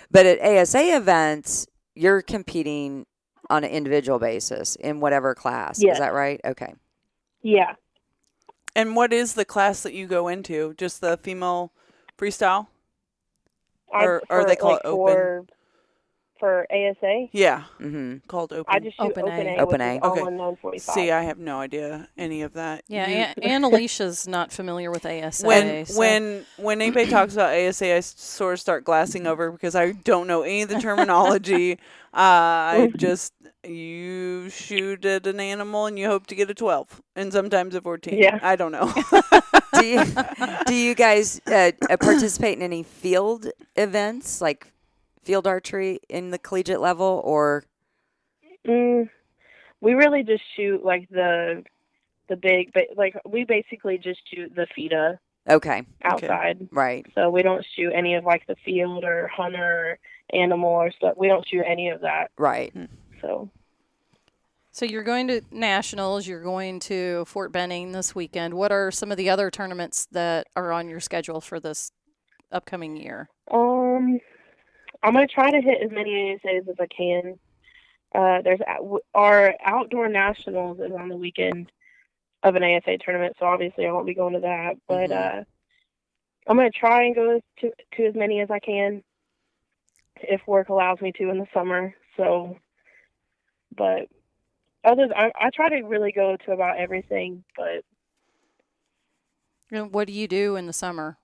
[SPEAKER 3] But at ASA events, you're competing on an individual basis in whatever class.
[SPEAKER 4] Yes.
[SPEAKER 3] Is that right? Okay.
[SPEAKER 4] Yeah.
[SPEAKER 1] And what is the class that you go into? Just the female freestyle? Or they call it open?
[SPEAKER 4] For ASA?
[SPEAKER 1] Yeah.
[SPEAKER 3] Mm-hmm.
[SPEAKER 1] Called open.
[SPEAKER 4] I just shoot open A.
[SPEAKER 3] Open A.
[SPEAKER 1] Okay. See, I have no idea any of that.
[SPEAKER 2] Yeah, and Alicia's not familiar with ASA.
[SPEAKER 1] When anybody talks about ASA, I sort of start glassing over because I don't know any of the terminology. You shoot at an animal and you hope to get a 12 and sometimes a 14.
[SPEAKER 4] Yeah.
[SPEAKER 1] I don't know.
[SPEAKER 3] Do you guys participate in any field events, like field archery in the collegiate level, or?
[SPEAKER 4] We really just shoot like the big, like we basically just shoot the FIDA.
[SPEAKER 3] Okay.
[SPEAKER 4] Outside.
[SPEAKER 3] Okay. Right.
[SPEAKER 4] So we don't shoot any of like the field or hunter animal or stuff. We don't shoot any of that.
[SPEAKER 3] Right.
[SPEAKER 2] So you're going to nationals, you're going to Fort Benning this weekend. What are some of the other tournaments that are on your schedule for this upcoming year?
[SPEAKER 4] I'm going to try to hit as many ASAs as I can. There's our outdoor nationals is on the weekend of an ASA tournament, so obviously I won't be going to that. But I'm going to try and go to as many as I can if work allows me to in the summer. So, but I try to really go to about everything. But
[SPEAKER 2] what do you do in the summer?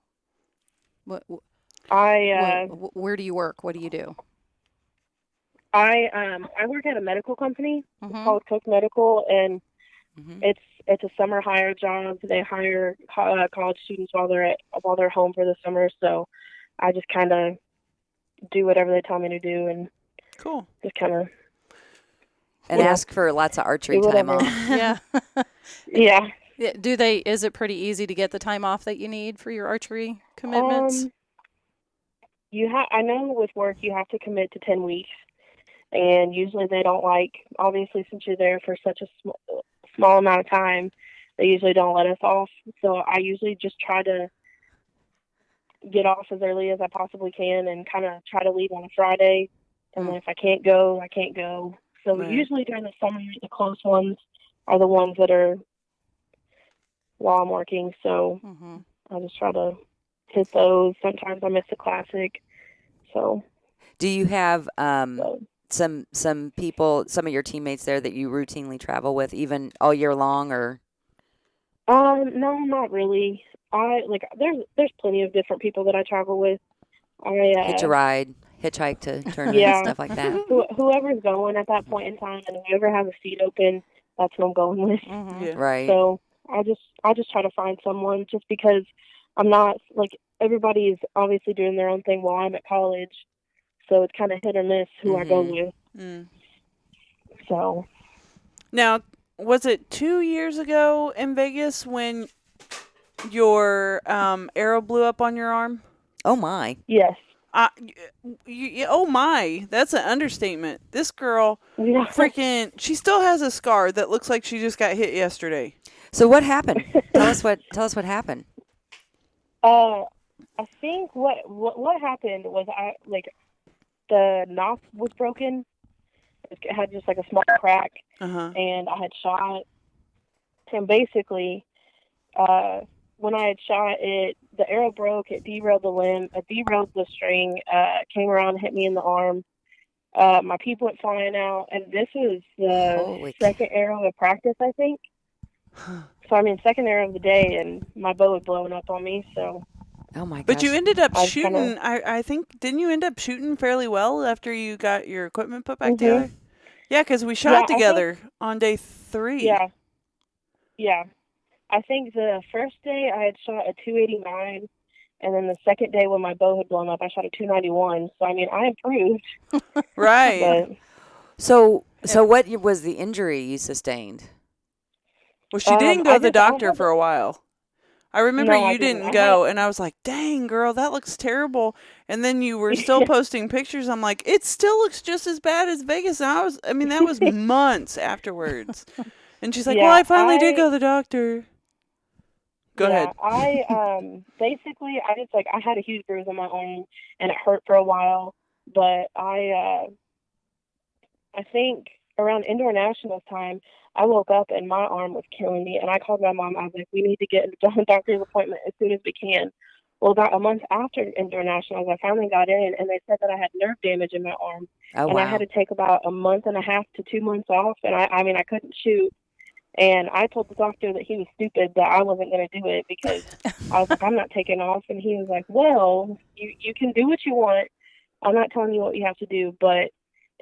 [SPEAKER 2] Where do you work? What do you do?
[SPEAKER 4] I work at a medical company called Cook Medical, and it's a summer hire job. They hire college students while they're home for the summer. So I just kind of do whatever they tell me to do, and
[SPEAKER 1] cool.
[SPEAKER 4] Just kind of
[SPEAKER 3] ask for lots of archery time off.
[SPEAKER 2] Yeah.
[SPEAKER 4] Yeah.
[SPEAKER 2] Is it pretty easy to get the time off that you need for your archery commitments?
[SPEAKER 4] I know with work you have to commit to 10 weeks, and usually they don't obviously since you're there for such a small amount of time, they usually don't let us off. So I usually just try to get off as early as I possibly can and kind of try to leave on a Friday. And then if I can't go, I can't go. So usually during the summer, the close ones are the ones that are while I'm working. So I just try to hit those. Sometimes I miss the classic. So,
[SPEAKER 3] do you have
[SPEAKER 4] so
[SPEAKER 3] some people, some of your teammates there that you routinely travel with, even all year long, or?
[SPEAKER 4] no, not really. There's plenty of different people that I travel with.
[SPEAKER 3] Hitch a ride, hitchhike to tournaments,
[SPEAKER 4] Yeah,
[SPEAKER 3] stuff like that.
[SPEAKER 4] whoever's going at that point in time, and whoever has a seat open, that's what I'm going with.
[SPEAKER 1] Yeah.
[SPEAKER 3] Right.
[SPEAKER 4] So I just try to find someone, just because I'm not like, everybody's obviously doing their own thing while I'm at college, so it's kind of hit or miss who I go with. So
[SPEAKER 1] Now, was it 2 years ago in Vegas when your arrow blew up on your arm?
[SPEAKER 3] Oh my.
[SPEAKER 4] yes,
[SPEAKER 1] Oh my, that's an understatement. This girl,
[SPEAKER 4] yeah.
[SPEAKER 1] freaking, she still has a scar that looks like she just got hit yesterday.
[SPEAKER 3] So what happened? Tell us what happened.
[SPEAKER 4] I think what happened was, the knob was broken. It had just like a small crack, and I had shot. And basically, when I had shot it, the arrow broke. It derailed the limb. It derailed the string. Came around and hit me in the arm. My peep went flying out, and this was the second arrow of practice, I think. So, I mean, second arrow of the day, and my bow had blown up on me, so.
[SPEAKER 3] Oh my gosh.
[SPEAKER 1] But you ended up shooting, I think, didn't you end up shooting fairly well after you got your equipment put back together? Yeah, because we shot together on day 3.
[SPEAKER 4] Yeah. I think the first day I had shot a 289, and then the second day when my bow had blown up, I shot a 291. So, I mean, I improved.
[SPEAKER 1] Right.
[SPEAKER 4] But,
[SPEAKER 3] so what was the injury you sustained?
[SPEAKER 1] Well, she didn't go to the doctor for a while. I remember you didn't go, and I was like, dang, girl, that looks terrible. And then you were still posting pictures. I'm like, it still looks just as bad as Vegas. And that was months afterwards. And she's like, well, I finally did go to the doctor. Go ahead.
[SPEAKER 4] Basically, I had a huge bruise on my arm, and it hurt for a while. But I think around indoor nationals time, I woke up and my arm was killing me, and I called my mom. I was like, we need to get a doctor's appointment as soon as we can. Well, about a month after indoor nationals, I finally got in, and they said that I had nerve damage in my arm.
[SPEAKER 3] Oh,
[SPEAKER 4] and
[SPEAKER 3] wow.
[SPEAKER 4] I had to take about a month and a half to 2 months off, and I couldn't shoot. And I told the doctor that he was stupid, that I wasn't going to do it, because I was like, I'm not taking off. And he was like, well, you can do what you want. I'm not telling you what you have to do, but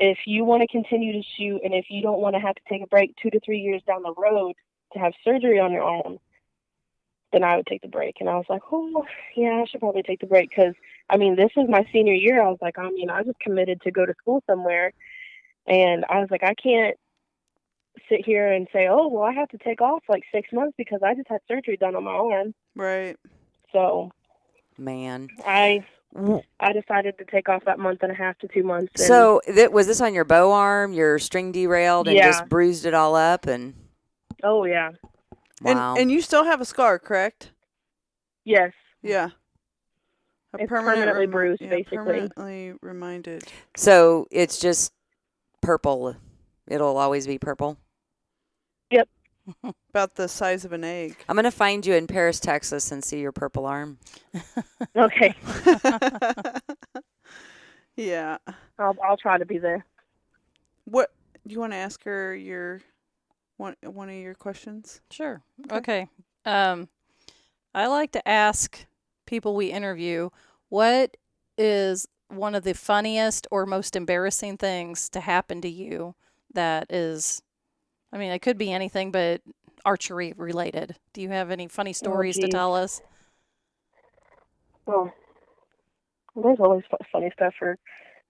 [SPEAKER 4] if you want to continue to shoot, and if you don't want to have to take a break 2 to 3 years down the road to have surgery on your arm, then I would take the break. And I was like, oh, yeah, I should probably take the break, because, I mean, this is my senior year. I was like, I just committed to go to school somewhere. And I was like, I can't sit here and say, oh, well, I have to take off like 6 months because I just had surgery done on my arm.
[SPEAKER 1] Right.
[SPEAKER 4] So,
[SPEAKER 3] man,
[SPEAKER 4] I decided to take off that month and a half to 2 months.
[SPEAKER 3] So was this on your bow arm? Your string derailed and just bruised it all up? And
[SPEAKER 4] oh yeah.
[SPEAKER 3] Wow.
[SPEAKER 1] And you still have a scar, correct?
[SPEAKER 4] Yes.
[SPEAKER 1] Yeah.
[SPEAKER 4] It's permanently bruised, basically.
[SPEAKER 1] Permanently reminded.
[SPEAKER 3] So it's just purple. It'll always be purple.
[SPEAKER 4] Yep.
[SPEAKER 1] About the size of an egg.
[SPEAKER 3] I'm going to find you in Paris, Texas, and see your purple arm.
[SPEAKER 4] Okay.
[SPEAKER 1] Yeah.
[SPEAKER 4] I'll try to be there.
[SPEAKER 1] What do you want to ask her? Your one of your questions?
[SPEAKER 2] Sure. Okay. I like to ask people we interview, what is one of the funniest or most embarrassing things to happen to you that is, I mean, it could be anything, but archery related. Do you have any funny stories to tell us?
[SPEAKER 4] Well, there's always funny stuff or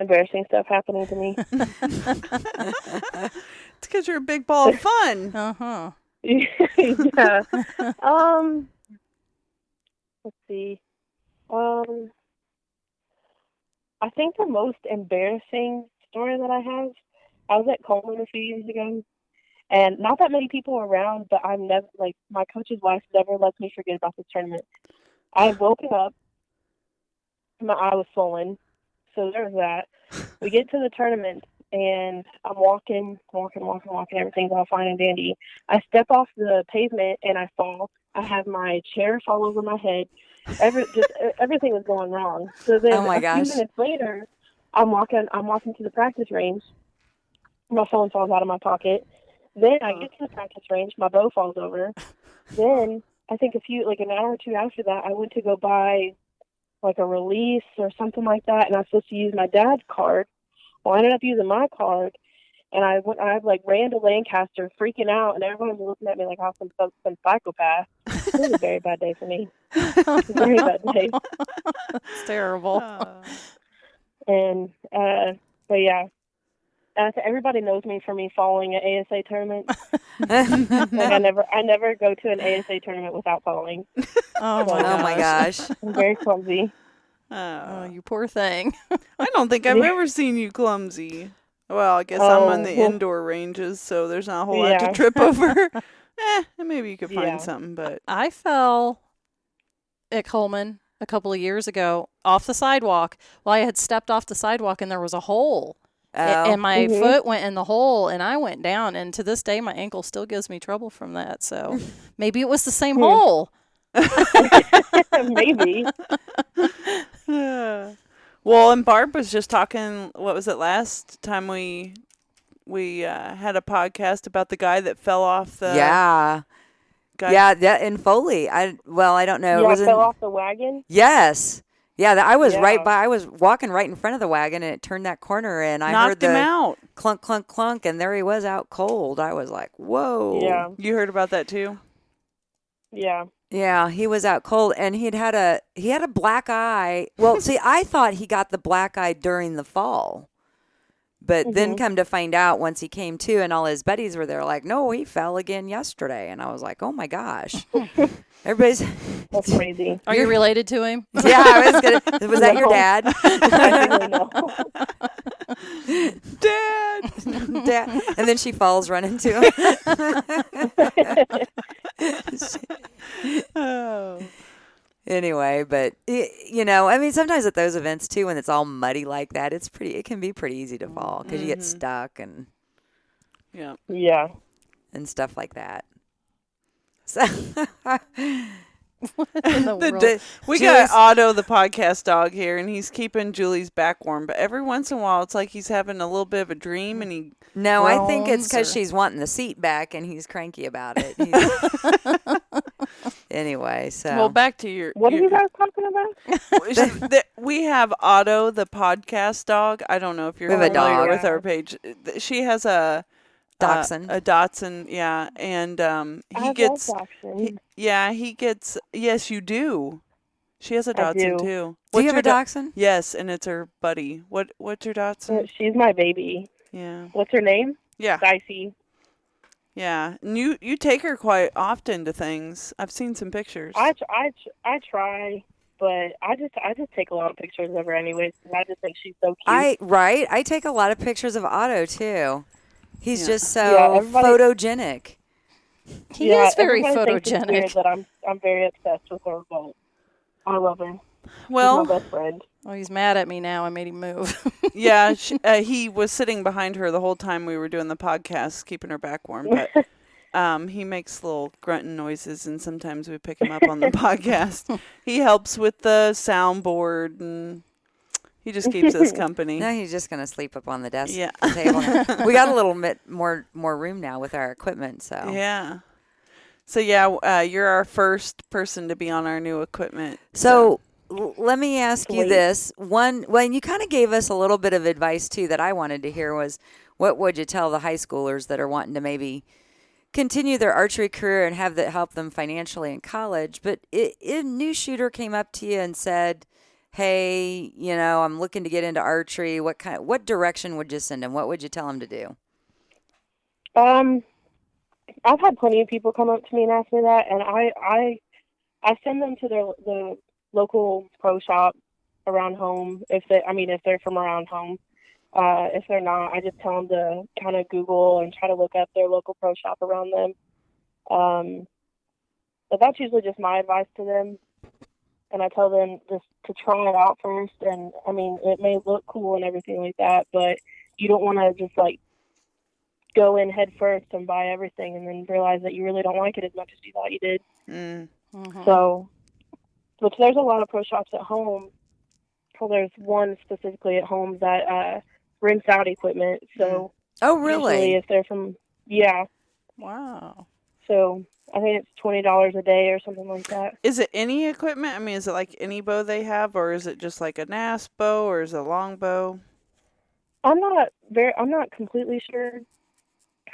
[SPEAKER 4] embarrassing stuff happening to me.
[SPEAKER 1] It's because you're a big ball of fun.
[SPEAKER 2] Uh-huh.
[SPEAKER 4] Yeah. Let's see. I think the most embarrassing story that I have, I was at Coleman a few years ago, and not that many people were around, but I'm never, like, my coach's wife never lets me forget about this tournament. I woke up, my eye was swollen, so there's that. We get to the tournament, and I'm walking, everything's all fine and dandy. I step off the pavement, and I fall. I have my chair fall over my head. Everything was going wrong. So then
[SPEAKER 3] Oh my
[SPEAKER 4] a few
[SPEAKER 3] gosh.
[SPEAKER 4] minutes later, I'm walking to the practice range. My phone falls out of my pocket. Then I get to the practice range. My bow falls over. Then I think an hour or two after that, I went to go buy like a release or something like that, and I was supposed to use my dad's card. Well, I ended up using my card, and I ran to Lancaster freaking out, and everyone was looking at me like I was some psychopath. It was a very bad day for me. It was a very bad day.
[SPEAKER 2] It's terrible.
[SPEAKER 4] And but yeah. Everybody knows me for me falling at ASA tournaments. Like I never go to an ASA tournament without falling.
[SPEAKER 2] Oh my
[SPEAKER 3] gosh.
[SPEAKER 4] I'm very clumsy.
[SPEAKER 2] Oh, you poor thing.
[SPEAKER 1] I don't think I've ever seen you clumsy. Well, I guess I'm on the indoor ranges, so there's not a whole lot to trip over. Maybe you could find something, but
[SPEAKER 2] I fell at Coleman a couple of years ago off the sidewalk. Well, I had stepped off the sidewalk and there was a hole. And my foot went in the hole, and I went down. And to this day, my ankle still gives me trouble from that. So maybe it was the same hole.
[SPEAKER 4] Maybe.
[SPEAKER 1] Well, and Barb was just talking. What was it last time we had a podcast about the guy that fell off the
[SPEAKER 3] guy? Yeah, in Foley. I don't know.
[SPEAKER 4] Yeah, fell off the wagon.
[SPEAKER 3] Yes. Yeah, I was right by. I was walking right in front of the wagon, and it turned that corner, and I heard the
[SPEAKER 1] him out.
[SPEAKER 3] Clunk, clunk, clunk, and there he was out cold. I was like, "Whoa!"
[SPEAKER 4] Yeah,
[SPEAKER 1] you heard about that too?
[SPEAKER 4] Yeah.
[SPEAKER 3] Yeah, he was out cold, and he had a black eye. Well, see, I thought he got the black eye during the fall, but then come to find out, once he came to, and all his buddies were there, like, "No, he fell again yesterday," and I was like, "Oh my gosh." Everybody's
[SPEAKER 4] that's crazy.
[SPEAKER 2] Are you related to him?
[SPEAKER 3] Yeah, I was gonna. Was that your dad? Dad. And then she falls, run into him.
[SPEAKER 1] Oh.
[SPEAKER 3] Anyway, but I mean, sometimes at those events too, when it's all muddy like that, it can be pretty easy to fall because you get stuck and and stuff like that. So
[SPEAKER 1] we got Otto, the podcast dog, here, and he's keeping Julie's back warm. But every once in a while, it's like he's having a little bit of a dream, and he.
[SPEAKER 3] No, I think it's because she's wanting the seat back, and he's cranky about it. Anyway, so
[SPEAKER 1] well, back to your.
[SPEAKER 4] What are you guys talking about?
[SPEAKER 1] We have Otto, the podcast dog. I don't know if you're familiar with our page. She has a.
[SPEAKER 3] Dachshund.
[SPEAKER 1] A Dachshund, yeah, and he gets. He gets. Yes, you do. She has a Dachshund too.
[SPEAKER 3] Do you have a Dachshund?
[SPEAKER 1] Yes, and it's her buddy. What's your Dachshund?
[SPEAKER 4] She's my baby.
[SPEAKER 1] Yeah.
[SPEAKER 4] What's her name?
[SPEAKER 1] Yeah.
[SPEAKER 4] Dicey.
[SPEAKER 1] Yeah, and you take her quite often to things. I've seen some pictures.
[SPEAKER 4] I try, but I just take a lot of pictures of her anyways. I just think she's so cute.
[SPEAKER 3] I take a lot of pictures of Otto too. He's just so photogenic.
[SPEAKER 2] He is very photogenic.
[SPEAKER 4] It's weird that I'm very obsessed with her, but I love her.
[SPEAKER 1] Well,
[SPEAKER 4] she's my best friend.
[SPEAKER 2] Oh, he's mad at me now. I made him move.
[SPEAKER 1] Yeah, he was sitting behind her the whole time we were doing the podcast, keeping her back warm. But he makes little grunting noises, and sometimes we pick him up on the podcast. He helps with the soundboard, and he just keeps us company.
[SPEAKER 3] No, he's just going to sleep up on the desk
[SPEAKER 1] table.
[SPEAKER 3] We got a little bit more room now with our equipment, so.
[SPEAKER 1] Yeah. So, you're our first person to be on our new equipment.
[SPEAKER 3] So let me ask you this. You kind of gave us a little bit of advice, too, that I wanted to hear was, what would you tell the high schoolers that are wanting to maybe continue their archery career and have that help them financially in college? But a new shooter came up to you and said, hey, I'm looking to get into archery. What direction would you send them? What would you tell them to do?
[SPEAKER 4] I've had plenty of people come up to me and ask me that, and I send them to the local pro shop around home if they're from around home. If they're not, I just tell them to kind of Google and try to look up their local pro shop around them. But that's usually just my advice to them. And I tell them just to try it out first. And, I mean, it may look cool and everything like that, but you don't want to just, go in head first and buy everything and then realize that you really don't like it as much as you thought you did.
[SPEAKER 2] Mm-hmm.
[SPEAKER 4] So, which there's a lot of pro shops at home. Well, there's one specifically at home that rents out equipment. So,
[SPEAKER 3] oh, really?
[SPEAKER 4] Usually if they're from, yeah.
[SPEAKER 2] Wow.
[SPEAKER 4] So I think it's $20 a day or something like that.
[SPEAKER 1] Is it any equipment? I mean, is it like any bow they have, or is it just like a NAS bow, or is it a long bow?
[SPEAKER 4] I'm not completely sure.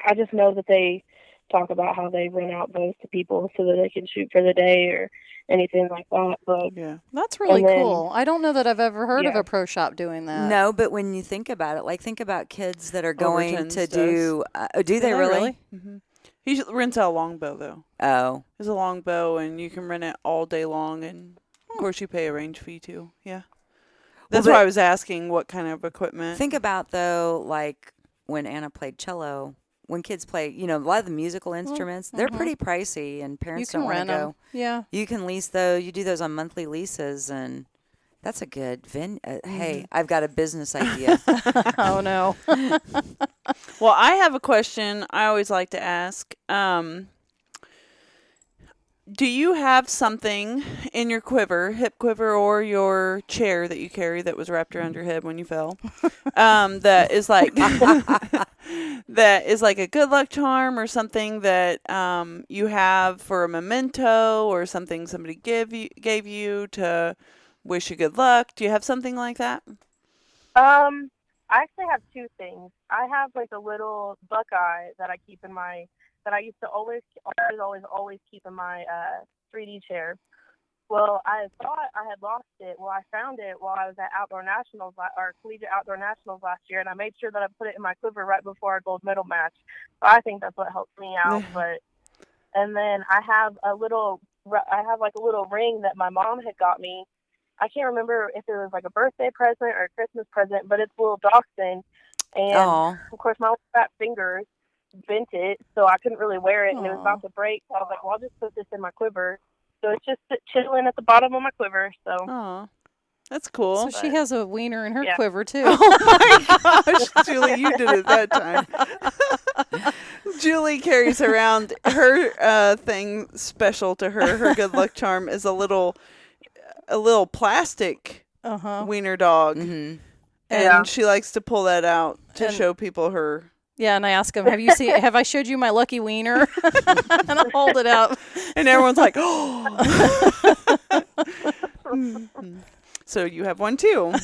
[SPEAKER 4] I just know that they talk about how they rent out bows to people so that they can shoot for the day or anything like that. But
[SPEAKER 1] yeah,
[SPEAKER 2] that's really cool. I don't know that I've ever heard of a pro shop doing that.
[SPEAKER 3] No, but when you think about it, like think about kids that are going to do. Do they really?
[SPEAKER 1] Mm-hmm. He rents out a long bow though.
[SPEAKER 3] Oh,
[SPEAKER 1] it's a long bow, and you can rent it all day long, and of course you pay a range fee too. Yeah, that's why I was asking what kind of equipment.
[SPEAKER 3] Think about though, like when Anna played cello. When kids play, a lot of the musical instruments, they're pretty pricey, and parents don't want to go.
[SPEAKER 2] Yeah.
[SPEAKER 3] You can lease those. You do those on monthly leases, and that's a good Hey, I've got a business idea.
[SPEAKER 2] Oh, no.
[SPEAKER 1] Well, I have a question I always like to ask. Do you have something in your quiver, hip quiver, or your chair that you carry that was wrapped around your head when you fell, that is like that is like a good luck charm or something that you have for a memento or something somebody gave you to wish you good luck? Do you have something like that?
[SPEAKER 4] I actually have two things. I have like a little buckeye that I keep that I used to always keep in my 3D chair. Well, I thought I had lost it. Well, I found it while I was at Collegiate Outdoor Nationals last year, and I made sure that I put it in my quiver right before our gold medal match. So I think that's what helped me out. And then I have like a little ring that my mom had got me. I can't remember if it was like a birthday present or a Christmas present, but it's a little dachshund. And of course, my fat fingers bent it, so I couldn't really wear it, and it was about to break. So I was like, well, I'll just put this in my quiver. So it's just chilling at the bottom of my quiver. So,
[SPEAKER 1] that's cool.
[SPEAKER 2] So she has a wiener in her quiver too.
[SPEAKER 1] Oh my gosh, Julie, you did it that time. Julie carries around her thing special to her. Her good luck charm is a little plastic wiener dog, and she likes to pull that out to show people her.
[SPEAKER 2] Yeah, and I ask them, have I showed you my lucky wiener? And I hold it out.
[SPEAKER 1] And everyone's like, oh. So you have one too.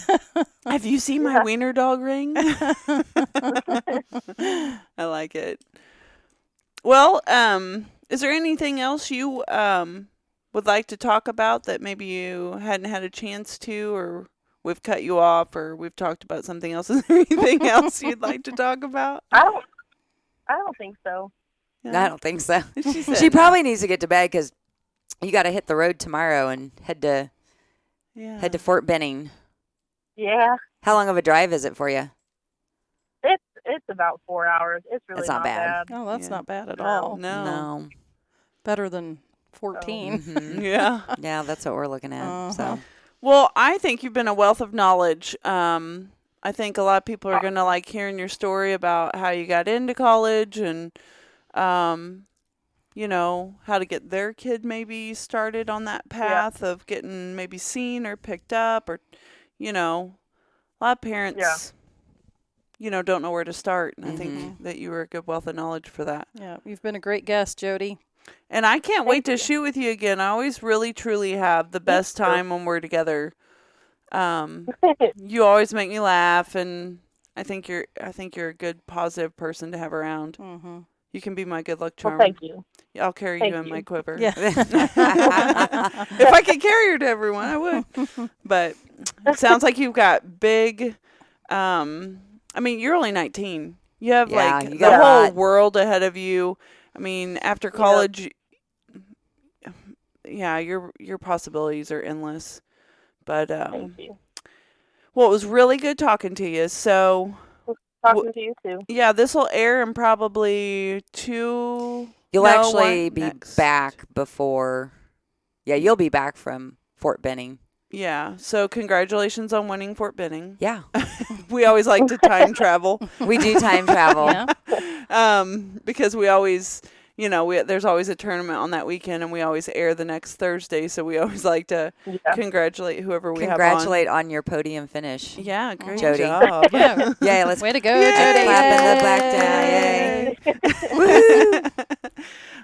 [SPEAKER 1] Have you seen my wiener dog ring? I like it. Well, is there anything else you would like to talk about that maybe you hadn't had a chance to, or we've cut you off, or we've talked about something else? Is there anything else you'd like to talk about?
[SPEAKER 4] I don't think so.
[SPEAKER 3] Yeah. I don't think so. She probably needs to get to bed because you got to hit the road tomorrow and head to Fort Benning.
[SPEAKER 4] Yeah.
[SPEAKER 3] How long of a drive is it for you?
[SPEAKER 4] It's about 4 hours. It's really not bad.
[SPEAKER 2] Oh, that's not bad at all.
[SPEAKER 3] No.
[SPEAKER 2] Better than 14.
[SPEAKER 3] Mm-hmm.
[SPEAKER 1] Yeah.
[SPEAKER 3] Yeah, that's what we're looking at. So.
[SPEAKER 1] Well, I think you've been a wealth of knowledge. I think a lot of people are going to like hearing your story about how you got into college and, how to get their kid maybe started on that path of getting maybe seen or picked up, or, a lot of parents, don't know where to start. And I think that you were a good wealth of knowledge for that.
[SPEAKER 2] Yeah, you've been a great guest, Jodi.
[SPEAKER 1] And I can't wait to shoot with you again. I always really, truly have the best time when we're together. You always make me laugh, and I think you're a good, positive person to have around. Mm-hmm. You can be my good luck charm.
[SPEAKER 4] Well, thank you.
[SPEAKER 1] I'll carry you in my quiver.
[SPEAKER 2] Yeah.
[SPEAKER 1] If I could carry her to everyone, I would. But it sounds like you've got big. You're only 19. You have the whole world ahead of you. I mean, after college, your possibilities are endless. But
[SPEAKER 4] thank you.
[SPEAKER 1] Well, it was really good talking to you. So
[SPEAKER 4] talking to you too.
[SPEAKER 1] Yeah, this will air in probably 2.
[SPEAKER 3] You'll actually be back before. Yeah, you'll be back from Fort Benning.
[SPEAKER 1] Yeah. So congratulations on winning Fort Benning.
[SPEAKER 3] Yeah.
[SPEAKER 1] We always like to time travel.
[SPEAKER 3] We do time travel.
[SPEAKER 2] Yeah.
[SPEAKER 1] Because we always, there's always a tournament on that weekend, and we always air the next Thursday. So we always like to congratulate whoever we have on.
[SPEAKER 3] Congratulate on your podium finish.
[SPEAKER 1] Yeah, great
[SPEAKER 3] Jodi.
[SPEAKER 1] job.
[SPEAKER 2] Yeah.
[SPEAKER 3] Yeah, let's
[SPEAKER 2] Way to go,
[SPEAKER 3] Clapping
[SPEAKER 2] Jodi.
[SPEAKER 3] the black down. Yay.
[SPEAKER 1] Woo!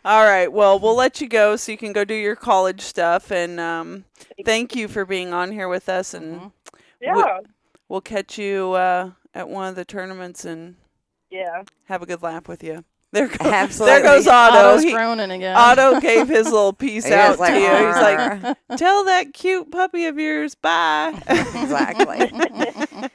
[SPEAKER 1] All right. Well, we'll let you go so you can go do your college stuff. And thank you for being on here with us. And we'll catch you at one of the tournaments and have a good laugh with you. There goes Otto.
[SPEAKER 2] Otto's groaning again.
[SPEAKER 1] Otto gave his little piece out
[SPEAKER 3] like,
[SPEAKER 1] to you. He's like, tell that cute puppy of yours bye.
[SPEAKER 3] Exactly.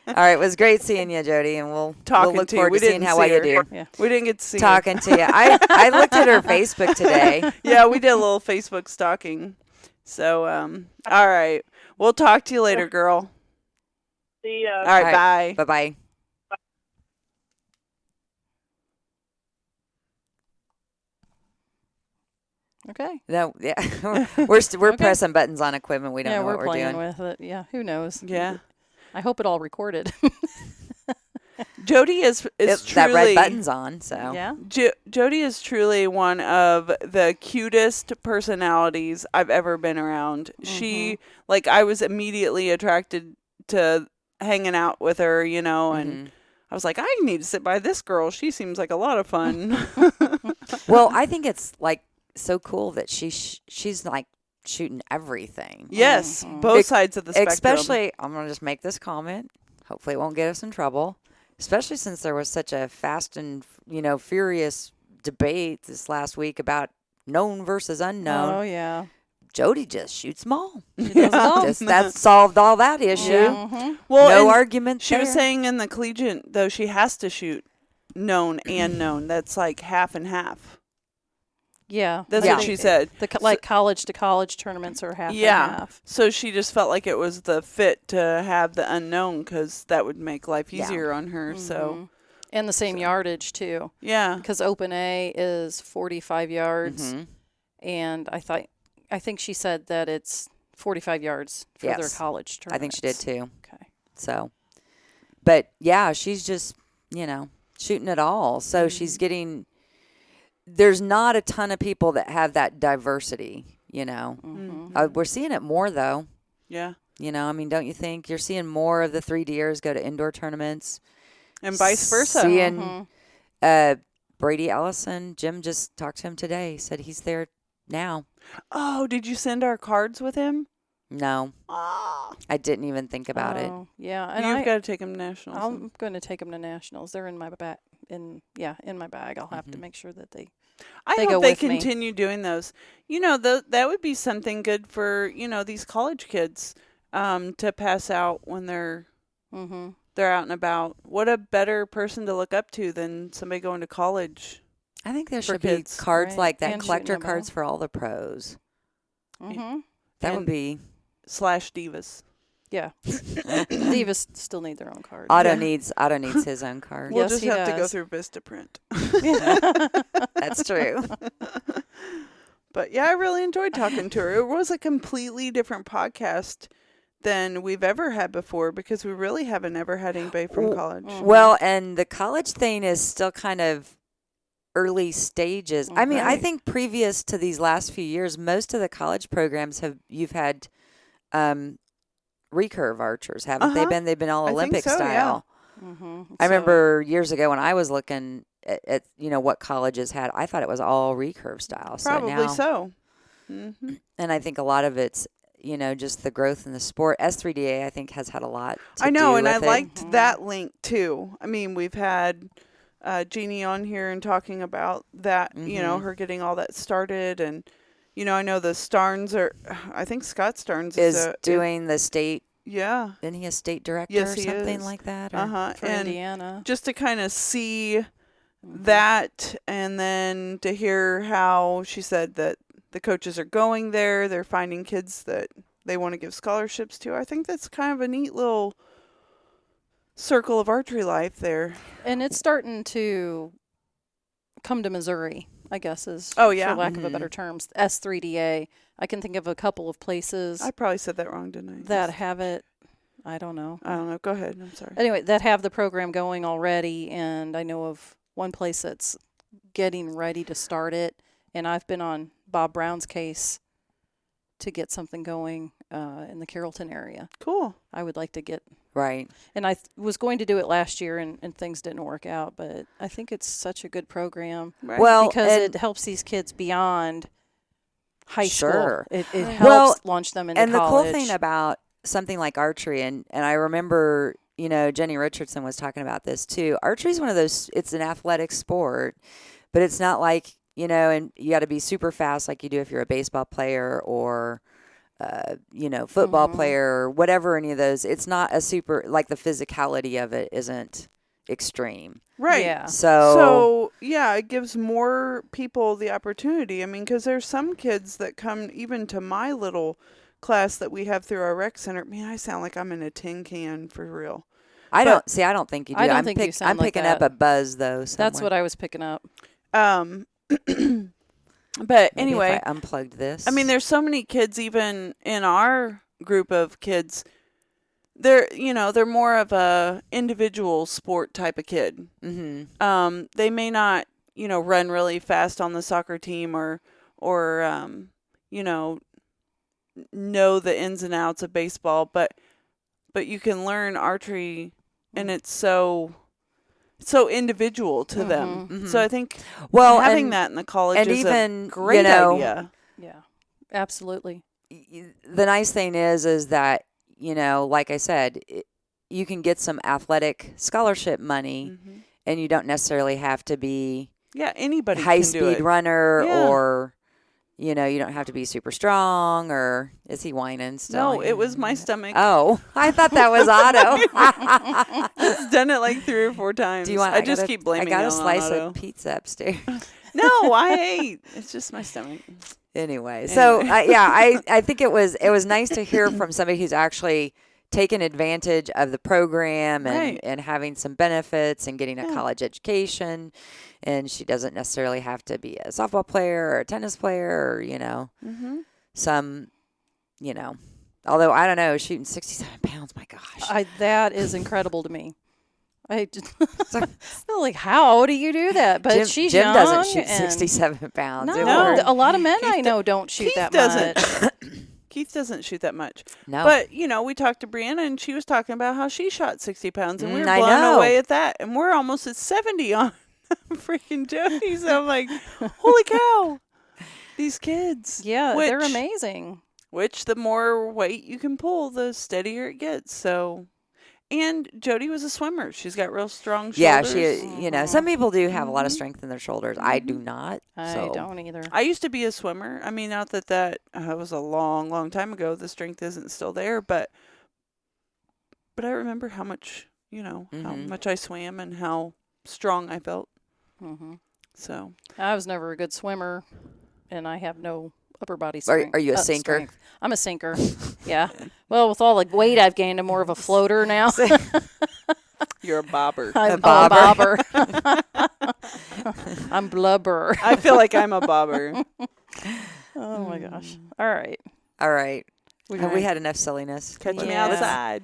[SPEAKER 3] All right. It was great seeing you, Jodi, and we'll look forward to seeing how well you do.
[SPEAKER 1] Yeah. We didn't get to see
[SPEAKER 3] Talking to you. I looked at her Facebook today.
[SPEAKER 1] Yeah, we did a little Facebook stalking. So, all right. We'll talk to you later, girl.
[SPEAKER 4] See ya.
[SPEAKER 1] All right, bye.
[SPEAKER 3] Bye-bye.
[SPEAKER 2] Okay.
[SPEAKER 3] No, yeah. We're pressing buttons on equipment. We don't know what we're
[SPEAKER 2] playing
[SPEAKER 3] doing.
[SPEAKER 2] with it. Yeah, who knows?
[SPEAKER 1] Yeah.
[SPEAKER 2] I hope it all recorded.
[SPEAKER 1] Jodi is truly
[SPEAKER 3] that red button's on, so
[SPEAKER 2] yeah.
[SPEAKER 1] Jodi is truly one of the cutest personalities I've ever been around. She I was immediately attracted to hanging out with her, and I was like, I need to sit by this girl. She seems like a lot of fun.
[SPEAKER 3] Well, I think it's so cool that she's like shooting everything.
[SPEAKER 1] Yes, both sides of the spectrum.
[SPEAKER 3] Especially, I'm going to just make this comment. Hopefully it won't get us in trouble. Especially since there was such a fast and, furious debate this last week about known versus unknown.
[SPEAKER 2] Oh, yeah.
[SPEAKER 3] Jodi just shoots them all.
[SPEAKER 2] She does it all.
[SPEAKER 3] That solved all that issue.
[SPEAKER 2] Yeah.
[SPEAKER 1] Well,
[SPEAKER 3] no argument
[SPEAKER 1] She was
[SPEAKER 3] there.
[SPEAKER 1] saying in the collegiate, though, she has to shoot known and known. That's like half and half.
[SPEAKER 2] Yeah.
[SPEAKER 1] That's what she said.
[SPEAKER 2] College to college tournaments are half and
[SPEAKER 1] Yeah.
[SPEAKER 2] half.
[SPEAKER 1] So she just felt like it was the fit to have the unknown because that would make life easier on her. So
[SPEAKER 2] And the same yardage, too.
[SPEAKER 1] Yeah.
[SPEAKER 2] Because Open A is 45 yards. And I think she said that it's 45 yards for their college tournaments.
[SPEAKER 3] I think she did, too.
[SPEAKER 2] Okay.
[SPEAKER 3] So, but, yeah, she's just, shooting it all. So she's getting... There's not a ton of people that have that diversity, We're seeing it more, though.
[SPEAKER 1] Yeah.
[SPEAKER 3] Don't you think? You're seeing more of the 3D'ers go to indoor tournaments.
[SPEAKER 1] And vice versa.
[SPEAKER 3] Seeing Brady Ellison, Jim just talked to him today, said he's there now.
[SPEAKER 1] Oh, did you send our cards with him?
[SPEAKER 3] No. I didn't even think about it.
[SPEAKER 2] Yeah. And
[SPEAKER 1] You've got to take him to nationals.
[SPEAKER 2] I'm going to take them to nationals. They're in my bag. In my bag. I'll have to make sure that they
[SPEAKER 1] I
[SPEAKER 2] go
[SPEAKER 1] hope they
[SPEAKER 2] with me.
[SPEAKER 1] continue doing those. That would be something good for, these college kids to pass out when they're out and about. What a better person to look up to than somebody going to college.
[SPEAKER 3] I think there should
[SPEAKER 1] kids.
[SPEAKER 3] be cards like that,
[SPEAKER 2] And
[SPEAKER 3] collector
[SPEAKER 2] shooting them
[SPEAKER 3] cards for all the pros. That would
[SPEAKER 1] And
[SPEAKER 3] be...
[SPEAKER 1] /Divas.
[SPEAKER 2] Yeah. Divas still need their own card.
[SPEAKER 3] Otto needs his own card.
[SPEAKER 1] We'll
[SPEAKER 2] Yes,
[SPEAKER 1] just
[SPEAKER 2] he
[SPEAKER 1] have to go
[SPEAKER 2] does.
[SPEAKER 1] through Vistaprint.
[SPEAKER 3] That's true.
[SPEAKER 1] But yeah, I really enjoyed talking to her. It was a completely different podcast than we've ever had before because we really haven't ever had anybody from college.
[SPEAKER 3] Well, and the college thing is still kind of early stages. I mean, I think previous to these last few years, most of the college programs you've had recurve archers, haven't they been? They've been all Olympic
[SPEAKER 1] so,
[SPEAKER 3] style.
[SPEAKER 1] Yeah.
[SPEAKER 3] I remember years ago when I was looking at what colleges had, I thought it was all recurve style.
[SPEAKER 1] Probably
[SPEAKER 3] so.
[SPEAKER 1] so.
[SPEAKER 3] And I think a lot of it's, just the growth in the sport. S3DA, I think, has had a lot to
[SPEAKER 1] I know,
[SPEAKER 3] do
[SPEAKER 1] and
[SPEAKER 3] with
[SPEAKER 1] I
[SPEAKER 3] it.
[SPEAKER 1] liked that link too. I mean, we've had Jeannie on here and talking about that, her getting all that started. And, I know the Starnes I think Scott Starnes
[SPEAKER 3] is doing the state.
[SPEAKER 1] Yeah.
[SPEAKER 3] Isn't he a state director
[SPEAKER 1] Yes,
[SPEAKER 3] or
[SPEAKER 1] he
[SPEAKER 3] something
[SPEAKER 1] is.
[SPEAKER 3] like that?
[SPEAKER 2] For
[SPEAKER 1] And
[SPEAKER 2] Indiana.
[SPEAKER 1] just to kind of see that, and then to hear how she said that the coaches are going there, they're finding kids that they want to give scholarships to. I think that's kind of a neat little circle of archery life there.
[SPEAKER 2] And it's starting to come to Missouri. I guess is
[SPEAKER 1] Oh, yeah.
[SPEAKER 2] for lack of a better terms. S3DA. I can think of a couple of places
[SPEAKER 1] I probably said that wrong, didn't I?
[SPEAKER 2] that have it. I don't know.
[SPEAKER 1] Go ahead. I'm sorry.
[SPEAKER 2] Anyway, that have the program going already, and I know of one place that's getting ready to start it, and I've been on Bob Brown's case to get something going in the Carrollton area.
[SPEAKER 1] Cool.
[SPEAKER 2] I would like to get
[SPEAKER 3] Right.
[SPEAKER 2] and I was going to do it last year, and things didn't work out, but I think it's such a good program.
[SPEAKER 1] Right.
[SPEAKER 3] Well,
[SPEAKER 2] because
[SPEAKER 3] and
[SPEAKER 2] it helps these kids beyond high
[SPEAKER 3] Sure.
[SPEAKER 2] school. It helps
[SPEAKER 3] Well,
[SPEAKER 2] launch them into
[SPEAKER 3] and
[SPEAKER 2] college.
[SPEAKER 3] the cool thing about something like archery, and I remember, Jenny Richardson was talking about this too. Archery is one of those, it's an athletic sport, but it's not like, and you got to be super fast like you do if you're a baseball player or, football player or whatever, any of those. It's not a super, like the physicality of it isn't extreme.
[SPEAKER 1] Right.
[SPEAKER 2] Yeah.
[SPEAKER 3] So
[SPEAKER 1] yeah, it gives more people the opportunity. I mean, because there's some kids that come even to my little class that we have through our rec center. Man, I sound like I'm in a tin can for real.
[SPEAKER 3] I don't think you do.
[SPEAKER 2] I don't
[SPEAKER 3] I'm
[SPEAKER 2] think you sound
[SPEAKER 3] I'm
[SPEAKER 2] like
[SPEAKER 3] picking
[SPEAKER 2] that.
[SPEAKER 3] up a buzz though.
[SPEAKER 2] That's what I was picking up.
[SPEAKER 1] But
[SPEAKER 3] Maybe
[SPEAKER 1] anyway,
[SPEAKER 3] if I unplugged this.
[SPEAKER 1] I mean, there's so many kids even in our group of kids. They're more of a individual sport type of kid.
[SPEAKER 3] Mm-hmm.
[SPEAKER 1] They may not, run really fast on the soccer team or know the ins and outs of baseball, but you can learn archery, and it's so individual to them.
[SPEAKER 3] Mhm.
[SPEAKER 1] So I think having
[SPEAKER 3] and,
[SPEAKER 1] that in the college
[SPEAKER 3] and
[SPEAKER 1] is
[SPEAKER 3] even,
[SPEAKER 1] a great idea.
[SPEAKER 2] Yeah, absolutely.
[SPEAKER 3] The nice thing is that, like I said, you can get some athletic scholarship money, and you don't necessarily have to be
[SPEAKER 1] anybody
[SPEAKER 3] high
[SPEAKER 1] can do
[SPEAKER 3] speed
[SPEAKER 1] it.
[SPEAKER 3] runner
[SPEAKER 1] Yeah.
[SPEAKER 3] or, you don't have to be super strong. Or is he whining still?
[SPEAKER 1] No, it was my stomach.
[SPEAKER 3] Oh, I thought that was Otto.
[SPEAKER 1] It's done it like 3 or 4 times.
[SPEAKER 3] Do you want?
[SPEAKER 1] I just keep blaming
[SPEAKER 3] I got
[SPEAKER 1] it
[SPEAKER 3] a
[SPEAKER 1] on
[SPEAKER 3] slice
[SPEAKER 1] Otto.
[SPEAKER 3] of pizza upstairs.
[SPEAKER 1] No, I ate. It's just my stomach.
[SPEAKER 3] Anyway, so I think it was nice to hear from somebody who's actually taken advantage of the program and having some benefits and getting a college education, and she doesn't necessarily have to be a softball player or a tennis player or some although I don't know, shooting 67 pounds, my gosh,
[SPEAKER 2] that is incredible to me. I just like, how do you do that? But she's
[SPEAKER 3] Jim
[SPEAKER 2] young.
[SPEAKER 3] doesn't shoot 67 pounds.
[SPEAKER 2] No, a lot of men I know don't shoot
[SPEAKER 1] Keith
[SPEAKER 2] that
[SPEAKER 1] doesn't.
[SPEAKER 2] much.
[SPEAKER 1] Keith doesn't shoot that much.
[SPEAKER 3] No.
[SPEAKER 1] But, we talked to Brianna, and she was talking about how she shot 60 pounds, and we were
[SPEAKER 3] I
[SPEAKER 1] blown
[SPEAKER 3] know.
[SPEAKER 1] away at that. And we're almost at 70 on freaking Jodi. So I'm like, holy cow. These kids.
[SPEAKER 2] Yeah, they're amazing.
[SPEAKER 1] Which the more weight you can pull, the steadier it gets. So, and Jodi was a swimmer. She's got real strong shoulders.
[SPEAKER 3] Yeah, she, some people do have a lot of strength in their shoulders. I do not.
[SPEAKER 2] I don't either.
[SPEAKER 1] I used to be a swimmer. I mean, not that was a long, long time ago. The strength isn't still there, but I remember how much, how much I swam and how strong I felt. So
[SPEAKER 2] I was never a good swimmer, and I have no upper body strength.
[SPEAKER 3] Are you a sinker?
[SPEAKER 2] Strength. I'm a sinker. Yeah. Well, with all the weight I've gained, I'm more of a floater now.
[SPEAKER 1] you're a bobber.
[SPEAKER 2] I'm a bobber. I'm blubber.
[SPEAKER 1] I feel like I'm a bobber.
[SPEAKER 2] Oh my gosh. All right.
[SPEAKER 3] All right. Have we
[SPEAKER 1] Right.
[SPEAKER 3] had enough silliness?
[SPEAKER 1] Catch me
[SPEAKER 2] Yeah.
[SPEAKER 1] outside.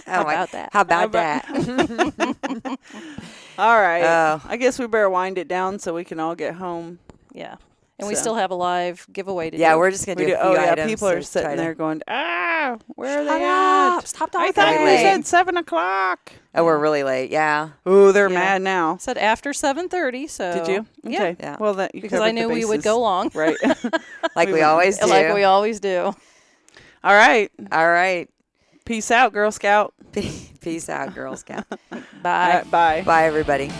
[SPEAKER 2] How about that?
[SPEAKER 3] How about that?
[SPEAKER 1] All right.
[SPEAKER 3] Oh.
[SPEAKER 1] I guess we better wind it down so we can all get home.
[SPEAKER 2] Yeah. And we
[SPEAKER 1] So.
[SPEAKER 2] still have a live giveaway to do.
[SPEAKER 3] Yeah, we're just going to do a few items.
[SPEAKER 1] People are
[SPEAKER 3] to
[SPEAKER 1] sitting
[SPEAKER 3] try to-
[SPEAKER 1] there going, where are
[SPEAKER 3] Shut
[SPEAKER 1] they
[SPEAKER 3] up.
[SPEAKER 1] at?
[SPEAKER 2] Stop
[SPEAKER 1] I
[SPEAKER 2] talking.
[SPEAKER 1] thought we
[SPEAKER 3] Hey.
[SPEAKER 1] said 7 o'clock.
[SPEAKER 3] Oh, we're really late. Yeah.
[SPEAKER 1] Ooh, they're
[SPEAKER 2] Yeah.
[SPEAKER 1] mad now.
[SPEAKER 2] Said after 7:30. So
[SPEAKER 1] Did you?
[SPEAKER 2] Yeah.
[SPEAKER 1] Okay.
[SPEAKER 3] Yeah.
[SPEAKER 1] Well, that you
[SPEAKER 2] Because
[SPEAKER 1] covered
[SPEAKER 2] I knew
[SPEAKER 1] the
[SPEAKER 2] we would
[SPEAKER 1] bases.
[SPEAKER 2] go long,
[SPEAKER 1] Right.
[SPEAKER 3] Like we always do.
[SPEAKER 2] like we always do.
[SPEAKER 1] All right.
[SPEAKER 3] All right.
[SPEAKER 1] Peace out, Girl Scout.
[SPEAKER 3] Peace out, Girl Scout.
[SPEAKER 1] All
[SPEAKER 2] Bye.
[SPEAKER 1] right, bye.
[SPEAKER 3] Bye, everybody.